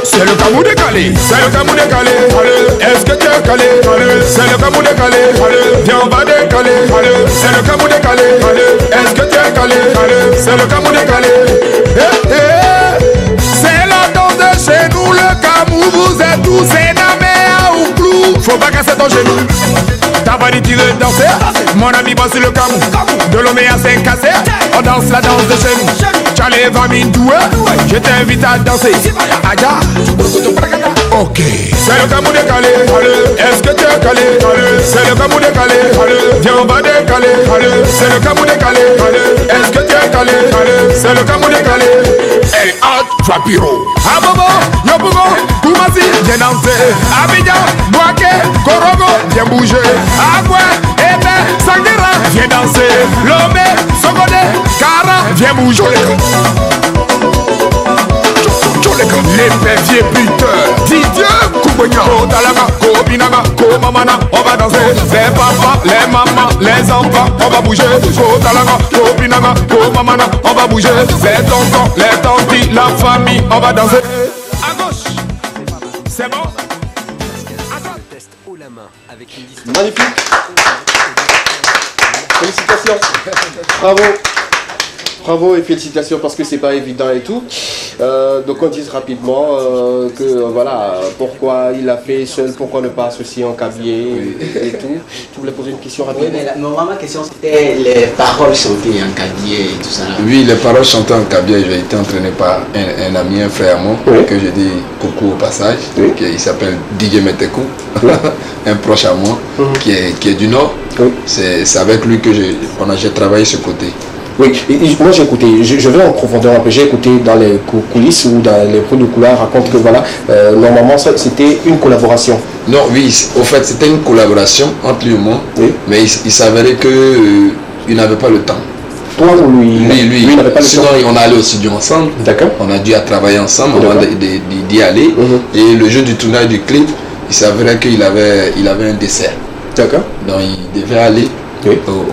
C'est le Camou décalé, c'est le Camou décalé. Est-ce que tu es calé? C'est le Camou décalé. Viens on va décaler. C'est le Camou décalé. Est-ce que tu es calé? C'est le Camou décalé. C'est la danse de chez nous, le Camou. Vous êtes tous énamés à Ouklou. Faut pas casser ton genou. T'as pas dit tu veux danser? Mon ami bosse le Camou. De l'homme à 5 cassés. On danse la danse de chez nous. T'allais va m'indouer. Je t'invite à danser. Aja. Ok. C'est le Camou décalé. Est-ce que tu es calé? C'est le Camou décalé. Viens on va décaler. C'est le Camou décalé. Est-ce que tu es calé? C'est le Camou décalé. Et hot Fapiro. Abobo, Yobogo, Kumasi, viens danser. Abidjan, Boaké, Korogo, viens bouger. Agua, Ebe, Sangira, viens danser. Lomé, Sogode, Kara, viens bouger. Les péviers buteurs, Didier Koubounia, Kotalama, Kobinaga, Komamana, on va danser. Les papas, les mamans, les enfants, on va bouger. Kotalama, Kobinaga, Komamana, on va bouger. Les tontons, les tantis, la famille, on va danser. À gauche, c'est bon. Magnifique. Félicitations. Bravo. Bravo et félicitations parce que c'est pas évident et tout. Donc on dit rapidement que voilà, pourquoi il a fait seul, pourquoi ne pas associer en cabier et tout. Tu voulais poser une question rapidement? Oui, mais ma question c'était les paroles chantées en cabier et tout ça. Oui, les paroles chantées en cabier, j'ai été entraîné par un ami, un frère à moi, que je dis coucou au passage, il s'appelle DJ Metekou, un proche à moi, qui est du Nord. C'est avec lui que j'ai travaillé ce côté. Oui, moi j'ai écouté, je vais en profondeur un peu, j'ai écouté dans les coulisses ou dans les produits de couloir, raconte que voilà, normalement c'était une collaboration. Non, oui, au fait c'était une collaboration entre lui et moi, mais il s'avérait que il n'avait pas le temps. Toi ou lui? Lui il n'avait pas le temps. Sinon on allait au studio ensemble, d'accord. On a dû travailler ensemble avant d'y aller, et le jour du tournage du clip, il s'avérait qu'il avait un dessert. D'accord. Donc il devait aller.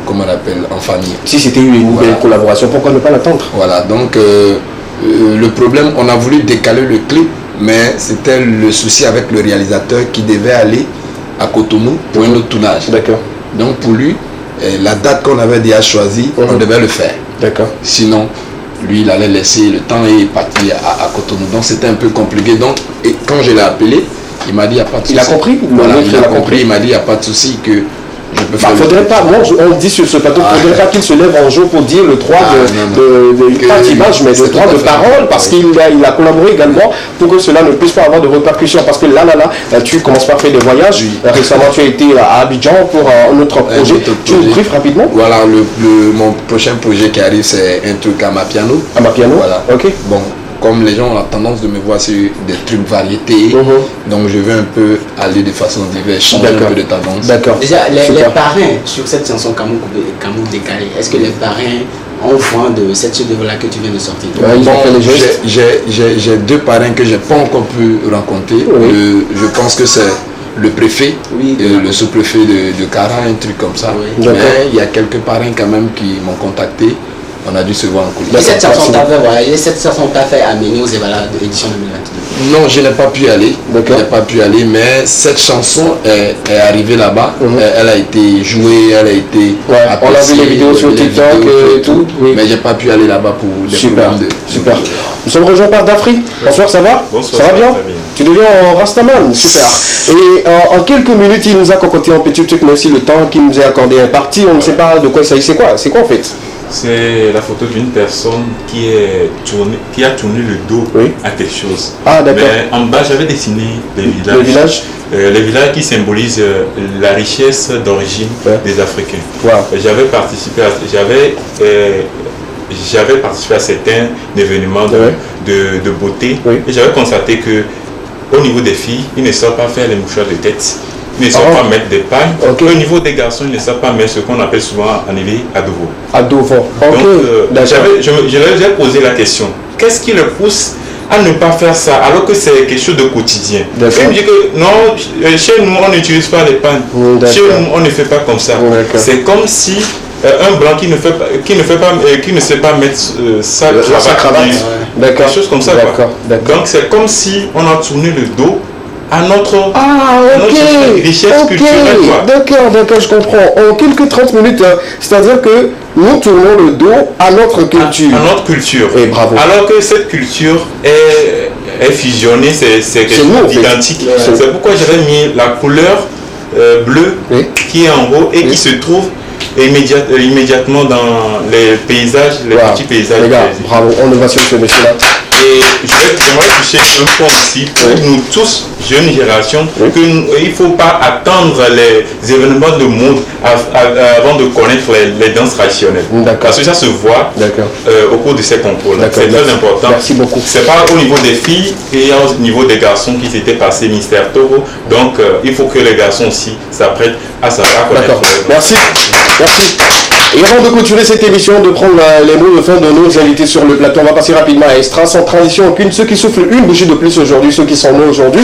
Comme on appelle, en famille. Si c'était une nouvelle collaboration, pourquoi ne pas l'attendre? Voilà, donc le problème, on a voulu décaler le clip, mais c'était le souci avec le réalisateur qui devait aller à Cotonou pour un autre tournage. D'accord. Donc pour lui, la date qu'on avait déjà choisie, on devait le faire. D'accord. Sinon, lui, il allait laisser le temps et partir à Cotonou. Donc c'était un peu compliqué. Donc, et quand je l'ai appelé, il m'a dit, il n'y a pas de souci. Il a compris? Voilà, il a compris, il m'a dit, il n'y a pas de souci que... faudrait pas, moi on dit sur ce plateau, faudrait pas qu'il se lève un jour pour dire le droit pas d'image, mais le droit de parole, parce qu'il a collaboré également pour que cela ne puisse pas avoir de répercussions. Parce que là, tu commences par faire des voyages. Récemment, tu as été à Abidjan pour un autre projet. Tu nous briefes rapidement? Voilà, mon prochain projet qui arrive, c'est un truc à Amapiano. Amapiano, voilà. Ok. Bon. Comme les gens ont la tendance de me voir sur des trucs variétés, donc je veux un peu aller de façon diverse, changer un peu de tendance. D'accord. Déjà, les parrains sur cette chanson Kamou décalé, est-ce que les parrains ont vent de cette chef-d'œuvre-là que tu viens de sortir? J'ai deux parrains que je n'ai pas encore pu rencontrer. Je pense que c'est le préfet, le sous-préfet de Kara, un truc comme ça. Mais il y a quelques parrains quand même qui m'ont contacté. On a dû se voir en coulisses. Et cette chanson t'a fait amener aux Evala de l'édition 2022? Non, je n'ai pas pu aller. Je n'ai pas pu aller, mais cette chanson est arrivée là-bas. Elle a été jouée, elle a été... on a vu les vidéos sur TikTok et tout. Mais j'ai pas pu aller là-bas pour des problèmes de... Super. Nous sommes rejoints par Dafri. Bonsoir, ça va? Bonsoir, ça va bien? Tu deviens un Rastaman, super. Et en quelques minutes, il nous a concocté un petit truc, mais aussi le temps qu'il nous est accordé est parti. On ne sait pas de quoi il s'agit. C'est quoi en fait? C'est la photo d'une personne qui a tourné le dos à quelque chose. Ah, d'accord. Mais en bas, j'avais dessiné les villages. Les villages les villages qui symbolisent la richesse d'origine des Africains. Wow. J'avais participé à certains événements de beauté. Et j'avais constaté que au niveau des filles, ils ne savent pas faire les mouchoirs de tête. Ils ne savent pas mettre des pailles. Au niveau des garçons, ils ne savent pas mettre ce qu'on appelle souvent en éveil adovo. Adovo. Donc, je leur ai posé la question. Qu'est-ce qui le pousse à ne pas faire ça alors que c'est quelque chose de quotidien? Il me dit que non, chez nous, on n'utilise pas les pannes. Chez nous, on ne fait pas comme ça. C'est comme si un blanc qui ne sait pas mettre sa cravate, quelque chose comme ça. Donc c'est comme si on a tourné le dos à notre richesse culturelle. D'accord, je comprends. En quelques 30 minutes, c'est-à-dire que nous tournons le dos à notre culture. À notre culture. Et bravo. Alors que cette culture est fusionnée, c'est quelque chose d'identique. C'est pourquoi j'avais mis la couleur bleue qui est en haut et qui se trouve immédiatement dans les paysages, les petits paysages. Les gars, bravo, on va sur ce monsieur-là. Et j'aimerais toucher un point aussi pour nous tous, jeunes générations, qu'il ne faut pas attendre les événements de mode avant de connaître les danses traditionnelles. Parce que ça se voit au cours de ces concours. C'est très important. Merci beaucoup. C'est pas au niveau des filles et au niveau des garçons qui s'étaient passés Mystère Taureau. Donc il faut que les garçons aussi s'apprêtent à connaître. Merci. Et avant de clôturer cette émission, de prendre les mots de fin de nos invités sur le plateau, on va passer rapidement à Extra, sans transition aucune. Ceux qui soufflent une bougie de plus aujourd'hui, ceux qui sont nés aujourd'hui,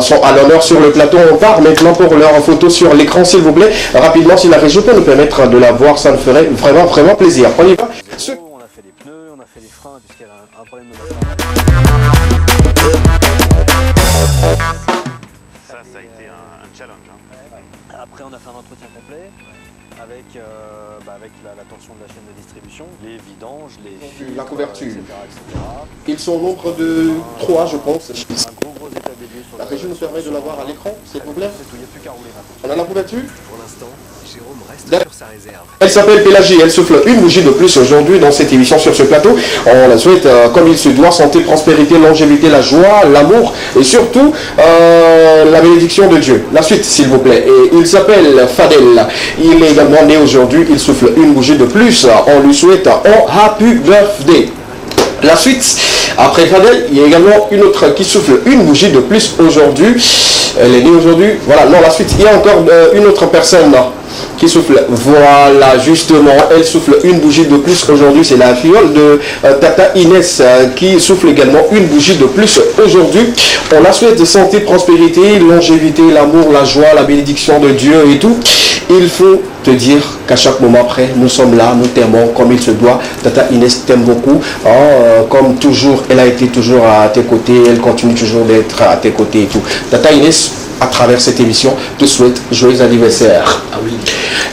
sont à l'honneur sur le plateau. On part maintenant pour leur photo sur l'écran, s'il vous plaît. Rapidement, si la régie peut nous permettre de la voir, ça nous ferait vraiment plaisir. On y va. On a fait les pneus, on a fait les freins, puisqu'il y avait un problème de moteur. Ça a été un challenge. Après, on a fait un entretien complet. avec, avec la tension de la chaîne de distribution, les vidanges, la couverture, etc. Ils sont au nombre de 3, je pense. Un gros état des lieux sur La régie nous permet de l'avoir à l'écran, s'il vous plaît. Il n'y a plus qu'à rouler maintenant. On a la couverture. Pour l'instant, Jérôme reste sur sa réserve. Elle s'appelle Pélagie, elle souffle une bougie de plus aujourd'hui dans cette émission sur ce plateau. On la souhaite comme il se doit, santé, prospérité, longévité, la joie, l'amour et surtout la bénédiction de Dieu. La suite s'il vous plaît. Et il s'appelle Fadel. Il est également né aujourd'hui, il souffle une bougie de plus. On lui souhaite un happy birthday. La suite, après Fadel, il y a également une autre qui souffle une bougie de plus aujourd'hui. Elle est née aujourd'hui. Voilà, non, la suite, il y a encore une autre personne qui souffle. Voilà, justement, elle souffle une bougie de plus aujourd'hui. C'est la filleule de Tata Inès qui souffle également une bougie de plus aujourd'hui. On la souhaite santé, prospérité, longévité, l'amour, la joie, la bénédiction de Dieu et tout. Il faut te dire qu'à chaque moment après, nous sommes là, nous t'aimons comme il se doit. Tata Inès t'aime beaucoup. Comme toujours, elle a été toujours à tes côtés. Elle continue toujours d'être à tes côtés et tout. Tata Inès, à travers cette émission, te souhaite joyeux anniversaire. Ah oui.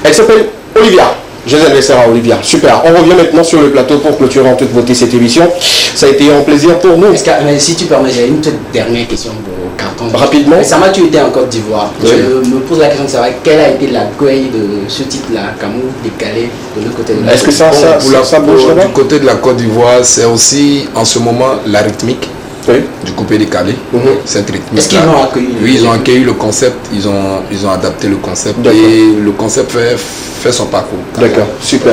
Elle s'appelle Olivia. Joyeux anniversaire à Olivia. Super. On revient maintenant sur le plateau pour clôturer en toute beauté cette émission. Ça a été un plaisir pour nous. Mais si tu permets, j'ai une toute dernière question pour Carton. Rapidement. Récemment, tu étais en Côte d'Ivoire. Oui. Je me pose la question de savoir quelle a été l'accueil de ce titre-là, Camou décalé de l'autre côté de la Est-ce que ça bouge là-bas? Du côté de la Côte d'Ivoire, c'est aussi en ce moment la rythmique. Oui. Du coupé décalé, cette rythmique. Est-ce qu'ils l'ont accueilli? Oui, ils ont accueilli le concept, ils ont adapté le concept et le concept fait son parcours. D'accord, super.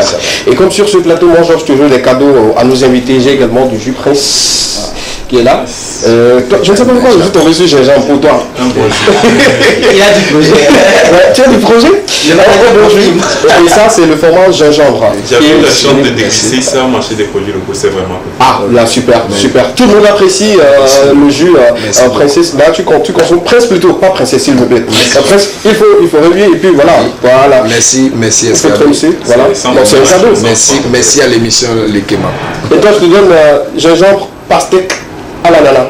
Et comme sur ce plateau, moi j'offre toujours des cadeaux à nos invités. J'ai également du jus Prince qui est là. Je ne sais pas pourquoi je suis tombé sur Gingembre pour toi. Il a du projet. Ouais, tu as du projet? Et ça, c'est le format gingembre. J'avais eu la chance de déguster ça au marché des produits locaux, c'est vraiment cool. Ah, là, super, super. Tout le monde apprécie le jus Princesse. Là, tu consommes Prince plutôt, pas Princesse, s'il vous plaît. Prince, il faut revier et puis voilà. Voilà. Merci, SKB. Voilà. C'est un cadeau. Merci à l'émission Lekema. Et toi, je te donne gingembre, pastèque à l'ananas.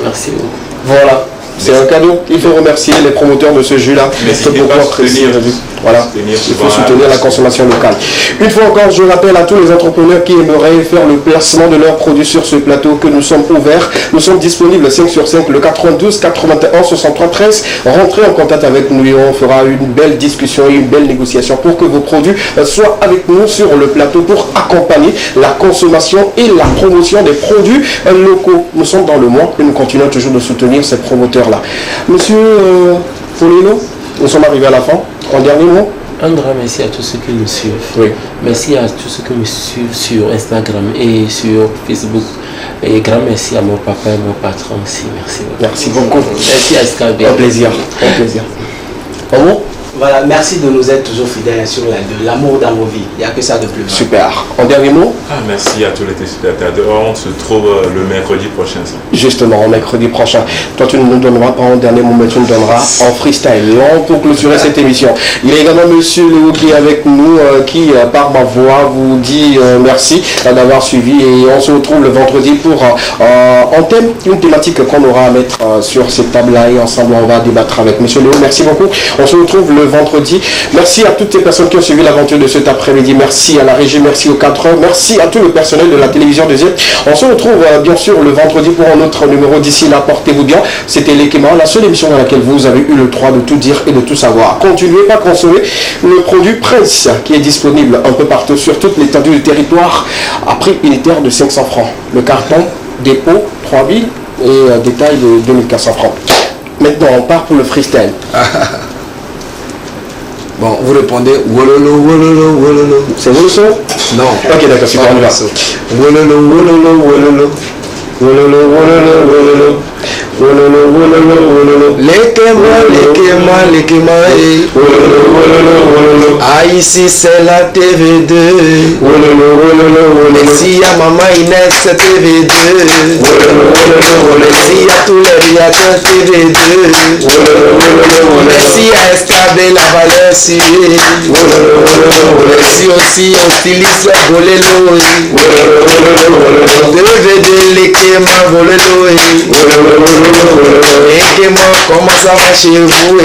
Merci beaucoup. Voilà. C'est un cadeau. Il faut remercier les promoteurs de ce jus-là. Voilà. Il faut soutenir la consommation locale. Une fois encore, je rappelle à tous les entrepreneurs qui aimeraient faire le placement de leurs produits sur ce plateau que nous sommes ouverts. Nous sommes disponibles 5 sur 5, le 92 81 63 13. Rentrez en contact avec nous et on fera une belle discussion et une belle négociation pour que vos produits soient avec nous sur le plateau pour accompagner la consommation et la promotion des produits locaux. Nous sommes dans le mois et nous continuons toujours de soutenir ces promoteurs-là. Monsieur Paulino, nous sommes arrivés à la fin. En dernier mot? Un grand merci à tous ceux qui nous suivent. Oui. Merci à tous ceux qui me suivent sur Instagram et sur Facebook. Et grand merci à mon papa et mon patron aussi. Merci beaucoup. Merci beaucoup. Merci à SKB. Un plaisir. Un plaisir. Au revoir. Voilà, merci de nous être toujours fidèles sur l'amour dans vos vies. Il n'y a que ça de plus. Super. En dernier mot? Merci à tous les téléspectateurs. On se trouve le mercredi prochain. Justement, mercredi prochain. Toi, tu ne nous donneras pas en dernier mot, mais tu nous donneras en freestyle. Long pour clôturer cette émission. Il y a également Monsieur Léo qui est avec nous, qui, par ma voix, vous dit merci d'avoir suivi. Et on se retrouve le vendredi pour en thème, une thématique qu'on aura à mettre sur cette table-là. Et ensemble, on va débattre avec Monsieur Léo. Merci beaucoup. On se retrouve le vendredi. Merci à toutes les personnes qui ont suivi l'aventure de cet après-midi. Merci à la régie, merci aux 4 heures, merci à tout le personnel de la télévision deuxième. On se retrouve bien sûr le vendredi pour un autre numéro. D'ici là, portez-vous bien. C'était Lekema, la seule émission dans laquelle vous avez eu le droit de tout dire et de tout savoir. Continuez à consommer le produit Prince qui est disponible un peu partout sur toute l'étendue du territoire à prix unitaire de 500 francs. Le carton, dépôt, 3000 et détail de 2400 francs. Maintenant, on part pour le freestyle. Bon, vous répondez wololo, wololo, wololo. C'est vous le son? Non. Ok, d'accord, super, on y va. Wololo, wololo, wololo. Wololo, wololo, wololo. Wololo, wololo, wololo. Lekema, eh. Wololo, wololo, wololo. Ah, ici c'est la TV2. Wololo, wololo, wololo. Merci à Maman Inès, c'est TV2. Wololo, wololo, wololo. Merci à tous les réacteurs TV2. Wololo, wololo, wololo. Merci à SKB, la valeur si. Wololo, wololo, wololo. Merci aussi au styliste Bolelo. Wololo, wololo, wololo. DVD, Lekema, Bolelo. Wololo, wololo. Et comment ça va chez vous?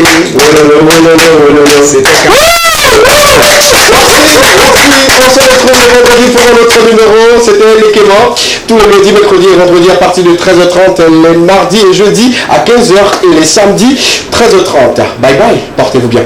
C'était Record, tous les lundis, mercredis et vendredis à partir de 13h30, les mardis et jeudis à 15h et les samedis 13h30. Bye bye, portez-vous bien.